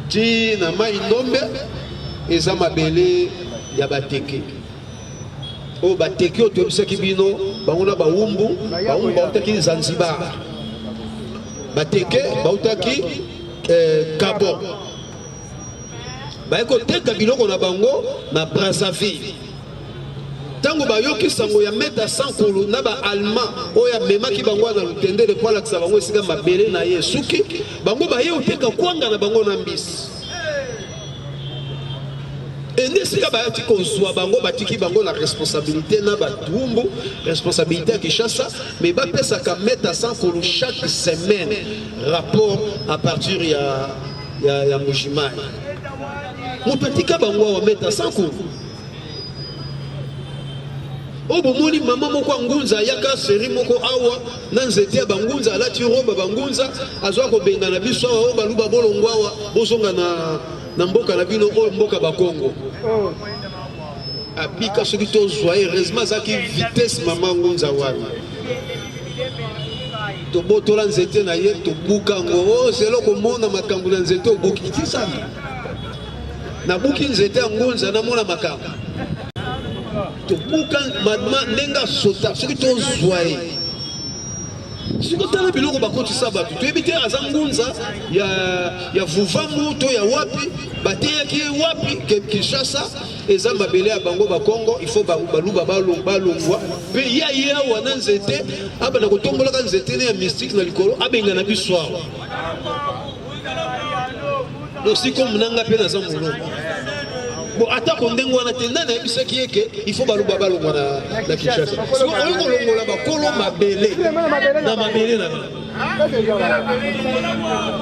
ti na mai ndombe eza mabele ya bateke. O bateki o tobisaki bino bangona baumbu bautaki Zanzibar bateke bautaki Gabon baeko teka biloko na bango na Brazzaville tango bayoki sango ya meta sankulu na ba allemand oya memaki bango na lutende le pola kisa bango esika mabele na ye suki bango baye oteka kwanga na bango na mbisi. Et nesika bayati kozwa bango batiki bango la responsabilité na batumbu responsabilité à Kinshasa mais ba pesa ka mettre à 100 kolo chaque semaine rapport à partir ya Mujimai mopatika bango wa mettre à 100 kolo obo moni mama moko ngunza yaka seri moko awa na nzete bangunza alati roba bangunza azwa ko benga na biso o baluba bolongwa awa bozonga na mboka na bino o mboka bakongo abika soki tozwa heureusement zaki vitesse mama ngunza wana to botola nzete na ye to buka ngo selo ko mona makambo na nzete obuki tisana na buki nzete ngunza na mona makambo to buka madma nenga sota soki tozwa ye sikotala biloko bakotisa bato toyebi azangunza ya vuvamu to ya wapi bateyaki wapi Kinshasa eza mabele ya bango bakongo il faut baluba balongwa pe ya wana nzete abana kotombolaka nzete ne ya mystique na likolo abenga na biso awa dosiko munanga pe na zamuloko bon atako ndengo wana tenda na bisaki yeke il faut baluba balongwa na Kinshasa so oyo kolongola bakolo mabele na mabele na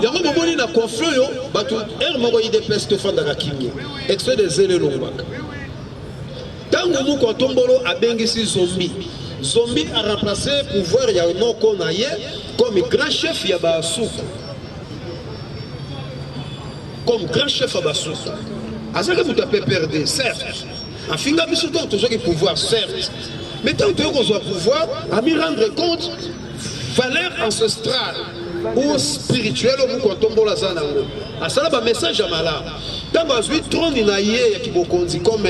yango bomoni na conflit yo bato moko IDPS to fanda kimia extrait des zele lombaka tango moko tombolo abengisi Zombi a remplacé pouvoir ya moko na ye comme grand chef ya basuku comme grand chef ya basuku azaka mutu ape perdre certes afinga biso to tozoki pouvoir certes mais tant que qu'on pouvoir à me rendre compte valeur ancestrale ou spirituelle ou quand on bola ça nango asala ba message à malade tant bazui trône na ye ya kibokonzi comme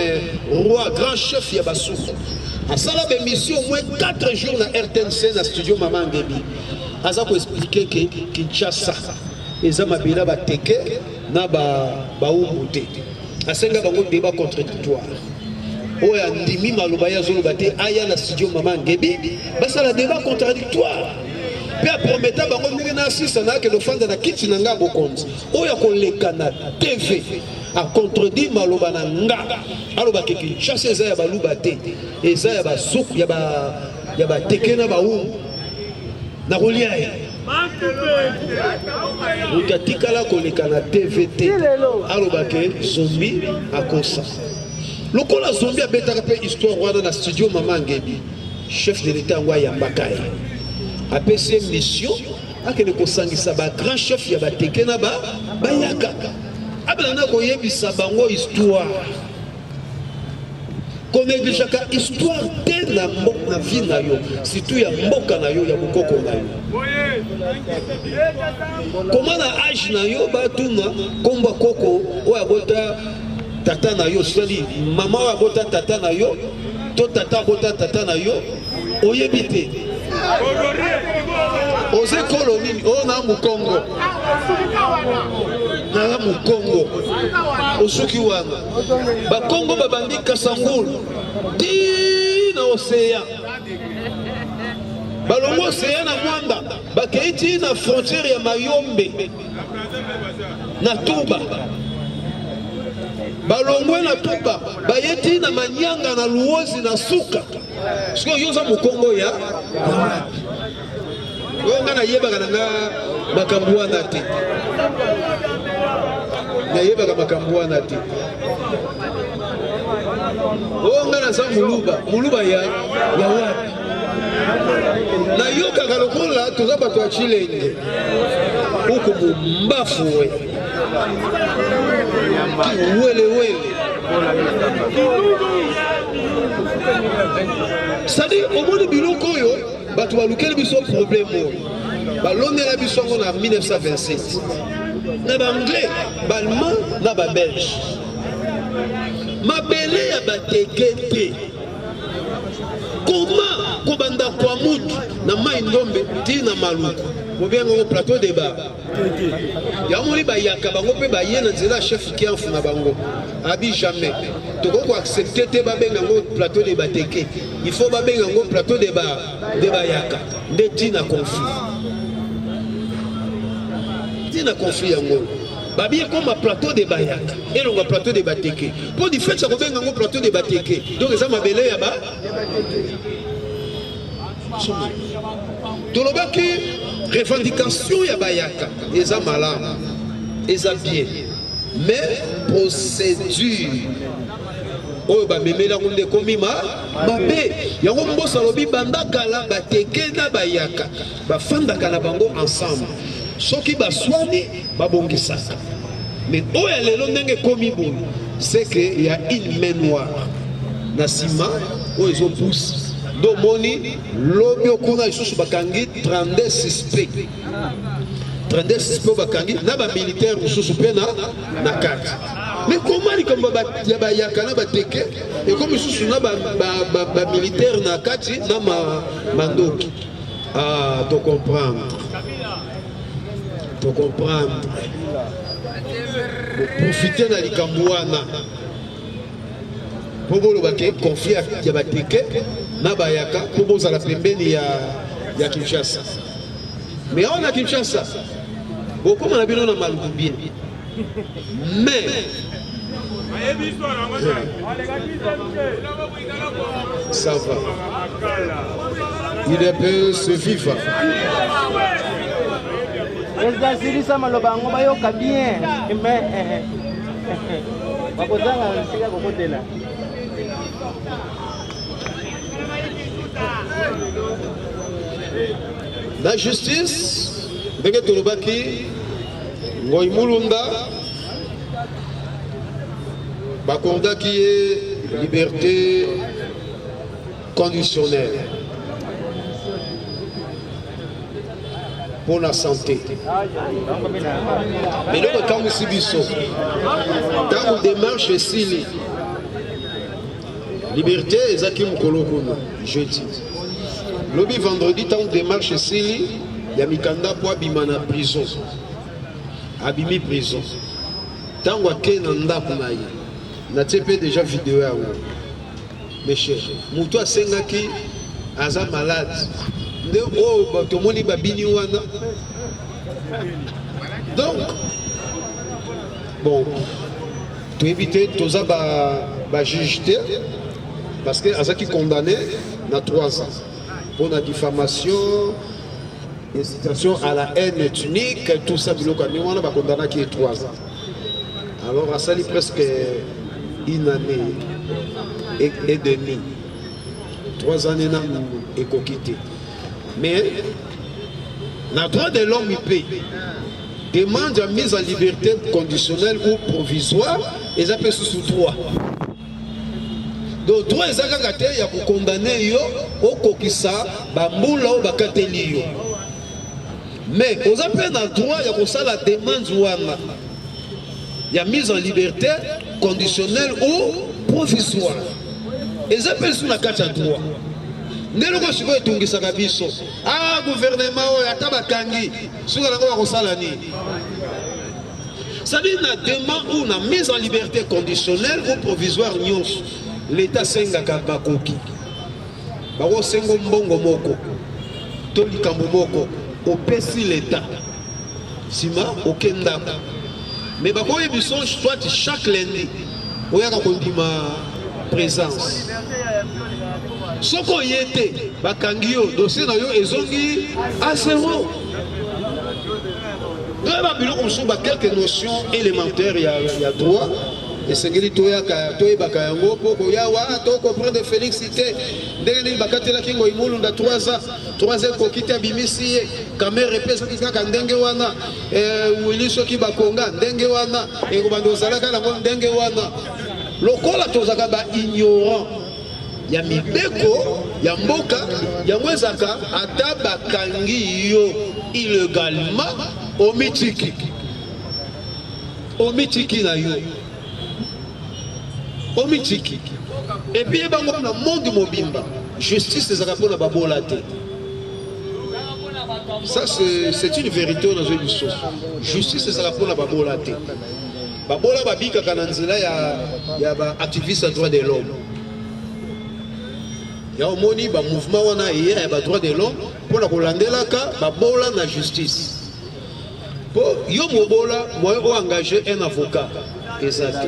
roi grand chef ya basuku asala ba mission au moins 4 jours na RTNC na studio Mama Ngebi aza ko expliquer que Kinshasa eza mabila bateke na ba umuté asenga bango débat contradictoire oya ndimi maloba ya zolo bate aya na studio Mama Ngebi basala débat contradictoire pe prometa bango ndenge na assiste na ke lofanda na kiti na ngabo konzi oya koleka na TV a contredire maloba na nga aloba ke Kinshasa eza ya baluba te eza ya basuku ya bateke na baumbu na kolia ye moto atikala koleka na tvt alobake zombi akosa lokola zombi abetaka mpe histoire wana na studio mama ngebi chef de l'état yango ayambaka ye apesi mission akende kosangisa bagrand chef ya bateke na bayaka abelanda koyebisa bango histoire koneglijaka histoire te na vie na yo surtout ya mboka na yo ya bokoko na yo koma na age na yo batuna kombo koko oyo abota tata na yo sali mama oyo abota tata na yo to tata abota tata na yo oyebi te oze kolo nini oyo na mokongo na mokongo osuki wana bakongo babandi kasangulu ti na oseya balongo oseya na mwanda bakei ti na frontiere ya mayombe na tuba balongwe na tuba bayeti na manyanga na luozi na suka siko yoza mokongo ya nga nayebaka nanga makambo wana te nayebaka makambo wana te o nga naza muluba ya wapi nayokaka lokola toza bato ya chilenge uko mombafu we welewele sadi omoni biloko oyo bato balukeli biso problème oyo balondela biso yango na 1927 na baanglais baallemand na babelge mabele ya bateke te koma kobanda kwa mutu na mai ndombe ti na maluku bobenga ngo plateau de bar yamoni bayaka bango mpe baye na nzela chef kianfu na bango abi jamais toko accepter te babenga ngo plateau de bateke il faut babenga ngo plateau de bar de bayaka nde ti na conflit yango babi ekoma plateau de bayaka elonga plateau de bateke mpo di fait ya kobenga ngo plateau de bateke donc eza mabele ya ba tolobaki revendication ya bayaka eza malamu eza bien mais procédure oyo bamemeli yango nde ekomi mabe yango mbosa alobi banda kala bateke na bayaka bafandaka na bango ensemble soki baswani babongisaka mais oyo lelo ndenge ekomi boye c'est que y a une main noire na nsima oyo ezopusa ndo omoni lobi okuna lisusu bakangi 32 suspect bakangi na bamilitaire mosusu mpe na kati mais koma likambo ya bayaka na bateke ekomi lisusu na bamilitaire na kati na mandoki to comprendre profiter na likambo wana mpo bolobake conflit ya bateke na bayaka mpo bozala pembeni ya Kinshasa mais awa na Kinshasa bokoma na bino na maluku bien mais ça va il peut se vivre Président Silisa maloba yango bayoka bien mais bakozanga sika kokotela la justice ndenge tolobaki ngoi mulunda bakondaki ye liberté conditionnelle pour la santé. Mais là, quand nous subissons, dans nos démarches ici, liberté, Ezaki Mkolokuna, jeudi. Lobby vendredi, dans nos démarches ici, il y a Mikanda pour Abimana prison. Abimi prison. Tant que Nanda Punaï, n'a pas déjà vidéo à vous. Mes chers, Moutoua Sengaki, Aza malade. Donc, bon, pour éviter tout ça, juge parce que Azaki condamné à 3 ans. pour la diffamation, incitation à la haine ethnique, tout ça, on a condamné qui est 3 ans. Alors, ça a presque une année et demie. 3 années et quitté. Mais, le droit de l'homme, il paye. Demande la mise en liberté conditionnelle ou provisoire, et ça peut sous 3. Donc, 3 ans, il y a pour condamner au kokisa, bamboula ou bakateli. Mais, aux appels à droit, il y a la demande ouana. Il y a mise en liberté conditionnelle ou provisoire. Et ça peut sous la carte à droit. Ndelo si vous tungisa kabiso. Ah, gouvernement, atabakangi. Sous la loi Rosalani. Ça dit, la demande ou la mise en liberté conditionnelle ou provisoire, l'État senga kabakoki. Baro sengo mbongo moko. Toli kambomoko. Opesi l'État. Sima, okenda. Mais bako yebison, soit chaque lundi. Oyaka kondima présence. Soko yete, bakangio, dossier na yo ezongi à 0. Nous avons quelques notions élémentaires, il y a droit. Et c'est que tu as comprendre de félicité. Dès que tu as 3 ans, 3 ans, tu as bimisi, caméra répète qui a dengewana, Willy Soki Bakonga, dengewana, et Robandozalaka, dengewana. Lokola tozaka ignorant. Ya mibeko, ya mboka, ya mwezaka, ata bakangi yo illégalement, omitiki. Omitiki na yo. Omitiki. Et puis, il y a un monde mobimba. Justice des arabes na babolate. Ça, c'est une vérité dans une chose. Justice des arabes na babolate. Babola babika kananzila ya ba activiste à droit de l'homme. Il y a un mouvement qui a les droits de l'homme pour la Rolandelaka, babola na justice. Pour yo mobola, moi engagé un avocat. Exact.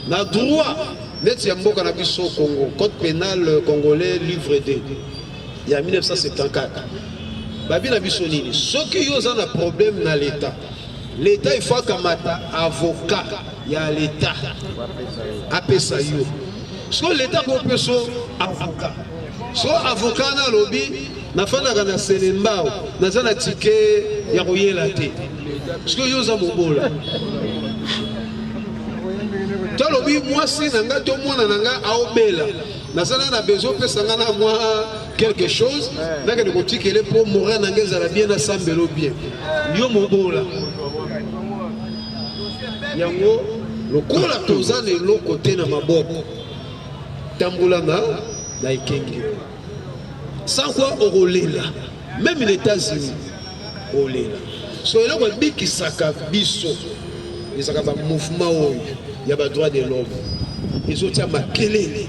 Na droit, net yamboka na biso Congo, code pénal congolais livre 2. Il y a 1974. Babi na biso nini. Ceux qui ont un problème dans l'État. L'État il faut kamata avocat. Il y a l'État. Apesa yo. So l'État peut avocat. So avocat na lobby na fana kana selembao na zana ticket ya koyela te. Parce que yo za mobola. To lobby moi si nanga to mwana nanga aobela. Na zana na besoin pesa ngana moi quelque chose na ke ko tikele pour mourir nanga za bien na sambelo bien. Yo mobola. Yango lokola tozana eloko te na maboko. Tambulana na ikengi. Sans quoi au là. Même les États-Unis au là. So il y a un biki saka biso. Il y a un mouvement il y a droit de l'homme. Ils ont été makelele.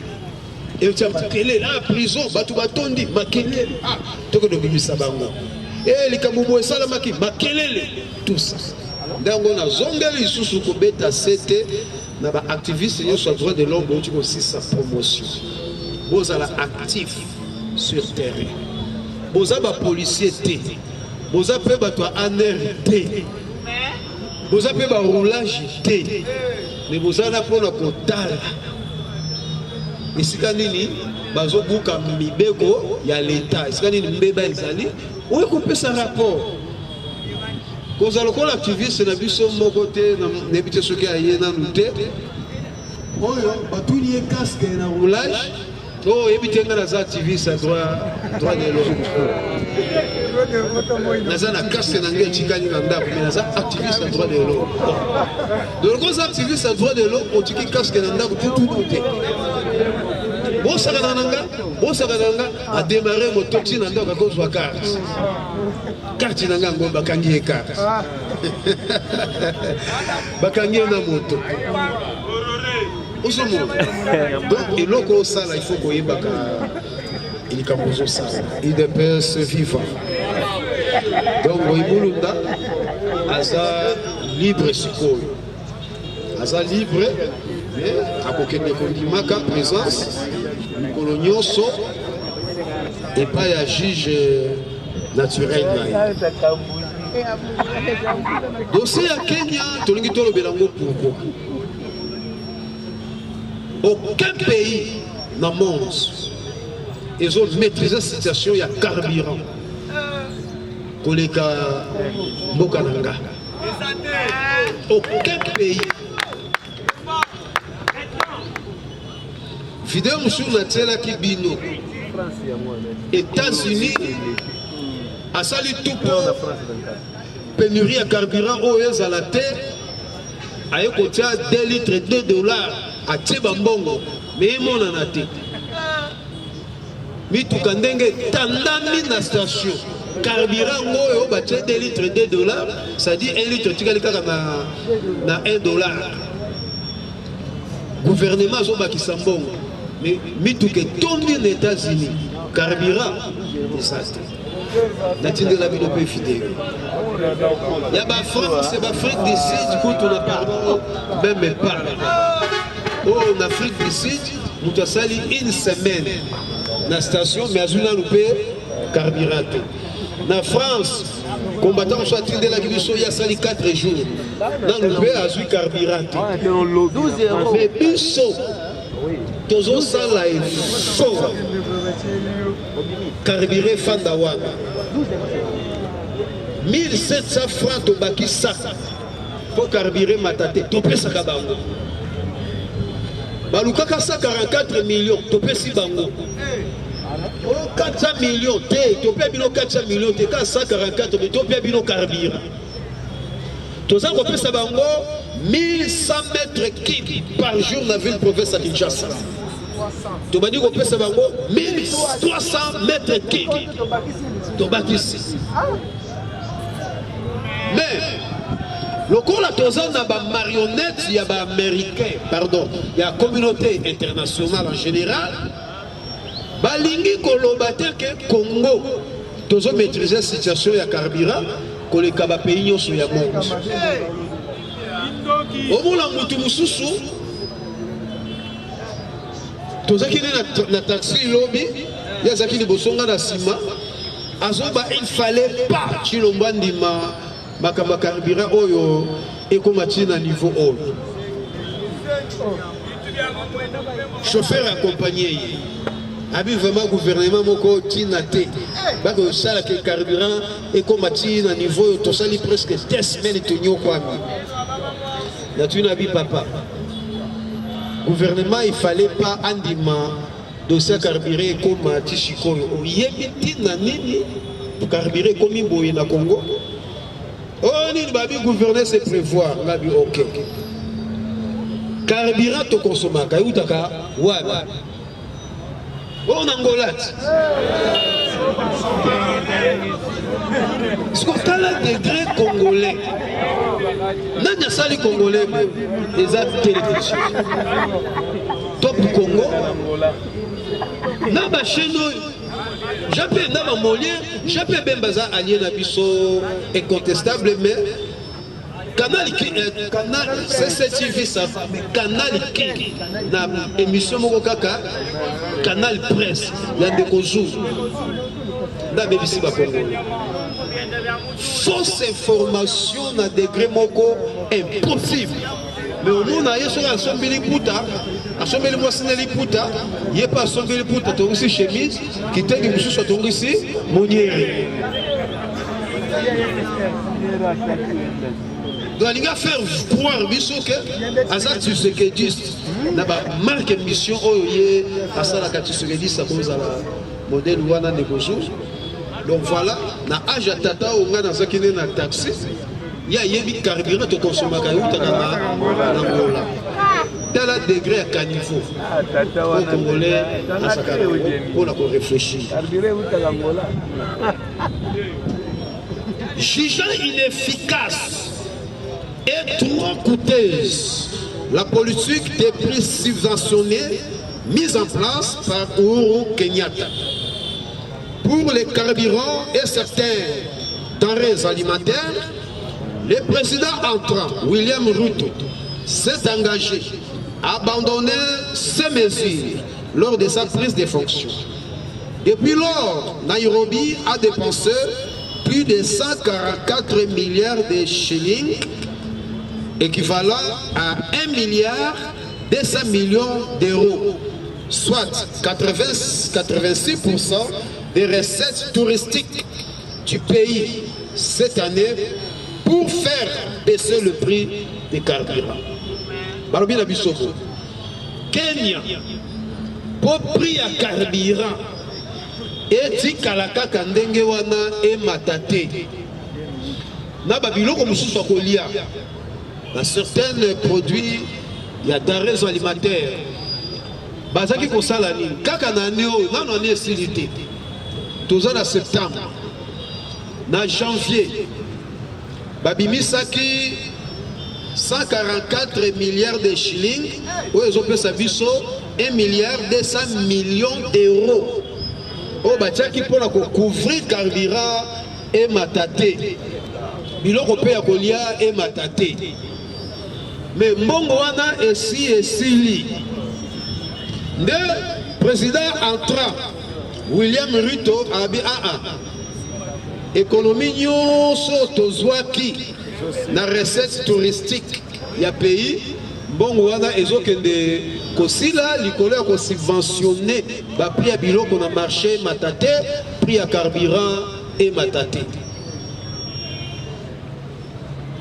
Ils ont été makelele la prison batu batondi makelele. Ah, toko do bimisa bango. Eh likamubo esalamaki makelele tout ça. Ndango na zongeli isusu ko beta sete na ba activiste yo sur droit de l'homme aussi aussi sa promotion. Vous allez actif sur terrain. Vous avez un policier T. Vous avez un ANR T. Vous avez un roulage T. Mais vous avez un total. Ici, quand il y a l'État. Ici, quand on a coupé ce rapport. Quand vous avez un activiste, vous avez un côté, vous avez ce qui est dans le tête. Vous avez un casque et un roulage. Oh, évitez les activistes à droit de l'homme. Nous avons un casque et un chikani lambda, mais nous avons activistes à droit de l'homme. Donc, les activistes à droit de l'homme ont un casque et un lambda pour tout noter. Bon, ça a démarré mon toxine à cause de la carte. Carte n'a pas bakangi carte. Bakangi na moto. Donc, et l'autre ça, il faut qu'il y ait il dépense vivant. Donc, il y a libre libre, mais à côté de la présence, nous colonions et pas un juge naturel. Dossier à Kenya, pourquoi? Aucun pays dans le monde, ils ont maîtrisé la situation, il y a carburant. Koleka Mokananga. Aucun pays. Vidéo sur la Kibino. États-Unis a sali tout pour pénurie à carburant au à la terre. A écouté 2 litres $2 à Tchébambongo. Mais mon en a été. Mais tout quand tandami na station. Carburant au bâti 2 litres $2, ça dit 1 litre na $1. Gouvernement zoba qui s'embonge. Mais tout que tombé aux États-Unis, carburant, ça c'est la vie de pays fidèle. Il y a ma France, c'est l'Afrique du Sud, du coup on a parlé, même pas. Oh, en Afrique du Sud, nous avons sali une semaine dans la station, mais nous avons loupé carburant. En France, combattant soit de la Guinée, il y a sali 4 jours. Dans le pays, il y a eu carburant. 12 €. Mais Bissot, Tozo Sala est fort. Carburé Fandawa. 1700 francs au baki sac pour carburer Matate. Topé Sakabango. Balukaka 144 millions. Topé Sibango. 400 millions. Topé Bino 400 millions. T'es 144 mais Topé Bino carburant. Toza Topé Sabango. 1100 mètres cubes par jour dans la ville province à Kinshasa. Tu m'as dit qu'on peut savoir 1300 mètres cubes. Tobakisi. Mais, le coup là, tu as une marionnette, il y a des Américains, pardon, il y a la communauté internationale en général. Balingi Kolobate que Congo, tu as maîtrisé la situation de carburant, que les Kabapéignons sont à monde. Au moins, la Moutoumoussousou, tous ceux qui sont dans le taxi lobby, il y a ceux qui sont dans le ciment. Il fallait pas que tu ma carburant oyo et comme tu à niveau haut. Chauffeur accompagné. Abi vraiment gouvernement moko tinate. Ba ko sala que carburant et comme tu à niveau to sali presque 2 semaines to nyokwami. Na tu n'habi papa. Gouvernement il fallait pas andima dossier carburé comme Tichiko. Yebiti na nini pour carburé comme Imboye na Congo. Oh ni babi gouverner c'est prévoir. Babi OK. Carburant to consommer kayutaka wa. On Angola. Ce qu'on a là degré congolais. Nanya sali congolais les a télévision. Top Congo. Naba cheno. J'appelle Naba Molien, j'appelle Bembaza allié Nabiso incontestable mais Canal CCTV ça mais Canal qui na émission moko kaka Canal Presse il y a des jours na BBC ba Congo fausse information na degré moko impossible mais au monde a yeso asombeli puta asombeli mwasine puta ye pas asombeli puta to aussi chemise qui tengi mususu to aussi moniere doit faire croire que Azak Tshisekedi n'a pas marqué mission oye à ça la Tshisekedi ça pose à la modèle wana négocio. Donc voilà, na âge tata on a dans zakine na taxi. Il y a yebi carburant to consommer kayuta na Angola. Dans la degré à caniveau. Au Congolais à Sakara pour la réfléchir. Jugeant inefficace et trop coûteuse la politique des prix subventionnés mise en place par Uhuru Kenyatta pour les carburants et certains denrées alimentaires, le président entrant William Ruto s'est engagé à abandonner ces mesures lors de sa prise de fonction. Depuis lors, Nairobi a dépensé plus de 144 milliards de shillings, équivalent à 1 milliard 200 millions d'euros, soit 86% des recettes touristiques du pays cette année pour faire baisser le prix des carburants. Barobina Bissoko, Kenya, pour prix à carburant, et Tikalaka Kandenge wana et Matate. Na babilo comme sous sokolia. Dans certains produits, il y a des raisons alimentaires. Bazaki ko salani, kaka na neo, na no ne silité. Tous en septembre. Na janvier. Babimisaki 144 milliards de shillings, où ils ont fait sa biso 1 milliard 200 millions d'euros. Oh, Batiaki pour couvrir carburant et Matate. Biloko pe ya kolia et Matate. Mais mbongo wana esili. Le président entrant, William Ruto, a dit économie nyonso tozwaki na recette touristique ya pays mbongo wana ezokende kosila likolo ya kosubventionner ba prix ya biloko na marché Matate, prix ya carburant et Matate.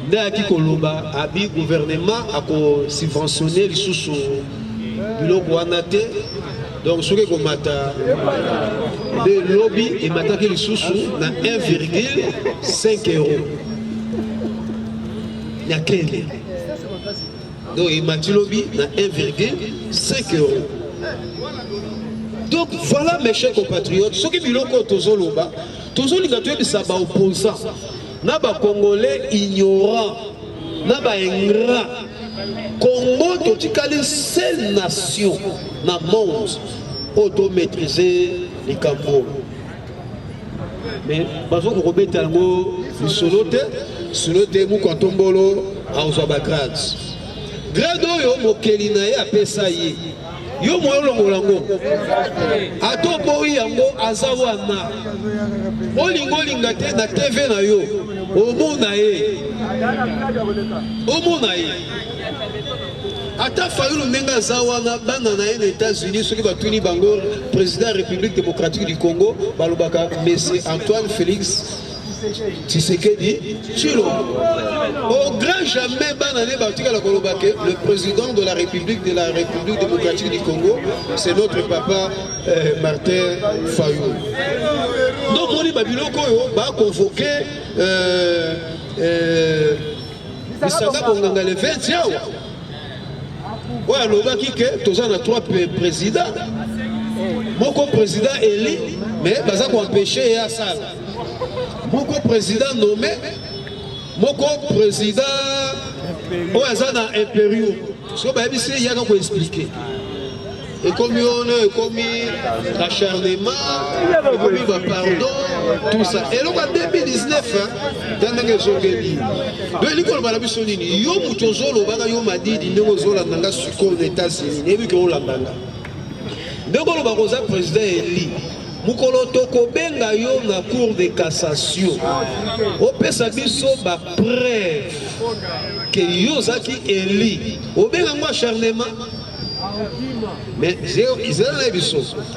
Ndaki koloba abi gouvernement ako subventionner lisusu biloko wana te. Donc ce que mata de lobby et mataki lisusu na 1,5 €. Ya kende. Donc il m'a dit lobby na 1,5 €. Donc voilà mes chers compatriotes, ce qui biloko tozoloba, tozolinga toyebisa ba opposant, na ba congolais ignorants, na ba ingrat. Congo totikali seule nation na monde auto-maîtriser les Cambodges. Mais parce que Robert Tango, solote mou kantombolo a osaba grade. Grade yo mokelina ya pesa ye. Yo mo longolango. Ato boyi yango azawana. Olingo lingate na TV na yo. Omona ye. Omona ye. Ata Fayulu Menga Zawana bana na les États-Unis ceux qui va tenir bango président de la République démocratique du Congo balobaka monsieur Antoine Félix Tshisekedi Tshilo. Au grand jamais bana ne batika la kolobake le président de la République démocratique du Congo c'est notre papa Martin Fayulu. Donc on dit babiloko yo ba convoquer Bisanga Bonganga le 20 ans. Ouais, nous avons 3 présidents. Mon président élu, mais il a empêché à ça. Mon président nommé, mon président impériaux. Ce que il y a qu'à expliquer. Et comme on est comme l'acharnement, comme pardon, tout ça. Et donc en 2019, dans les Zongeli, de l'école Malabissonini, yo mutozolo bana yo madidi ndeko zola nanga suko aux États-Unis, et puis qu'on l'ambanga. Ndeko lo bakoza président Eli. Mukolo toko benga yo na cour de cassation. Opesa biso ba preuve que yo zaki Eli. Obenga ngwa acharnement. Mais ils ont dit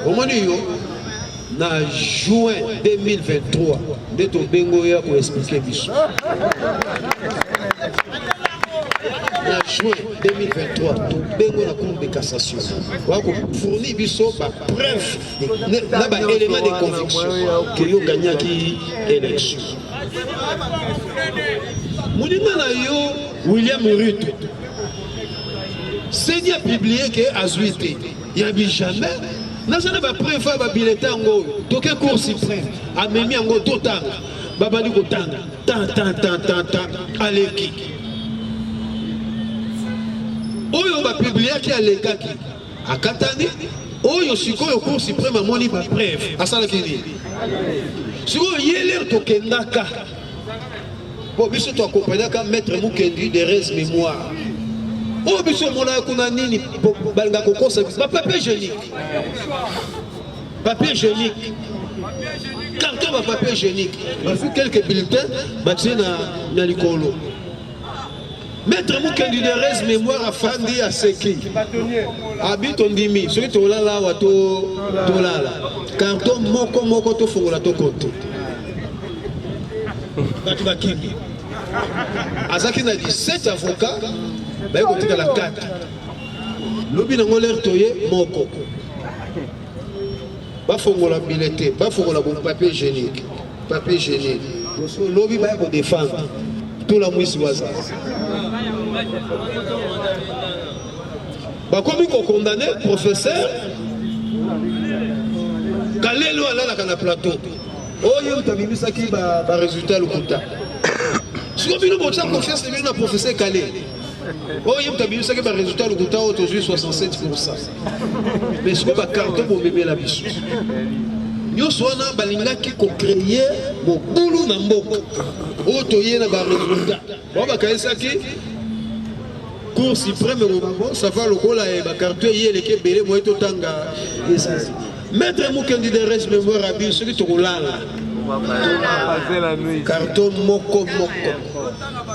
au moment où en juin 2023, de ton bengoya pour expliquer biso. En juin 2023, ton bengo la cour de cassation. On fournit biso par preuve, là élément de conviction que yo gagné qui élection. Moudina na yo William Ruto. C'est bien publié que Azuité, il n'y a jamais. Nous avons préféré le bulletin, donc un cours suprême, a même en go tout temps, babali go tant, aleki. Oyo va publier qui a les gars qui a Katani, Oyo siko yo cours suprême a moni ba preuve, à ça le kini. Siko yeler to kendaka. Bon, biso to accompagner ka maître Mukendi de res mémoire. Oh, biso mona kuna nini balanga kokosa ba papier génique. papier hygiénique. Carton de papier hygiénique. Il faut quelques bulletins, na likolo. Maître Mukendi de res mémoire à Fandi à Seki. Habite on dimi. Celui qui est là, carton moko to fongola to compte. Azaki n'a dit 7 avocats, bah écoutez dans la 4. Lobi n'a l'air toyé moko. Ba fongola billeté, ba fongola bon papier hygiénique. Papier hygiénique. Lobi ba ko défendre. Tout la mousse waza. Bah comme il condamné professeur Kalelo ala la plateau. Oh yem tabimisa ki ba résultat le kuta. Si on vient de confiance le professeur Kalé. Oh yem tabimisa ki ba résultat le kuta aujourd'hui 67%. Mais ce qu'on va carton pour bébé la biche. Yo soana balinga ki ko créer mo boulou na mboko. O toye na ba résultat. Bon ba kaisa ki cour suprême au ça va le cola et ba carton yele ke belé mo to tanga essence. Maître Mukendi de res mémoire à bien celui to lala. Carton moko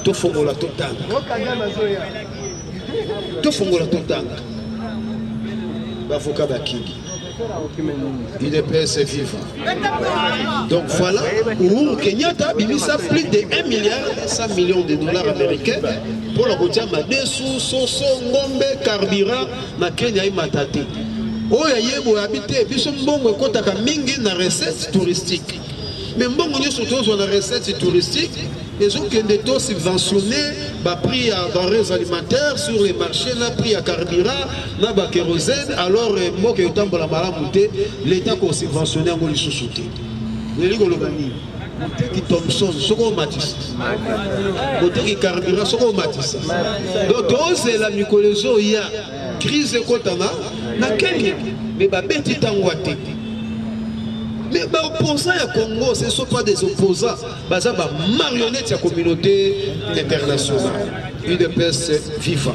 to fongola to tanga. To fongola to tanga. Ba foka ba kingi. Il est PS vivant. Donc voilà, Uhuru Kenyatta bimisa plus de 1 milliard 100 millions de dollars américains pour la routière Madesu, Soso, Ngombe, Carburant, na Kenya et Matate. Oya yebo habité, biso mbongo kotaka mingi na recettes touristiques. Mais mbongo nyo surtout sur la recette touristique, ils ont qu'un subventionné bah prix à denrées alimentaires sur les marchés, là prix à carburant, là bah kérosène, alors moi que autant pour la malamouté, l'État qu'on subventionné en gros sous-souté. Les lignes l'obani, qui Thompson, ce qu'on matisse, côté qui carburant, ce qu'on matisse. Donc c'est la mycologie, il y a crise kotana, na quel mais bah bêti tangwate. Mais les opposants à Congo, ce ne sont pas des opposants, mais des marionnettes de la communauté internationale. UDPS vivant.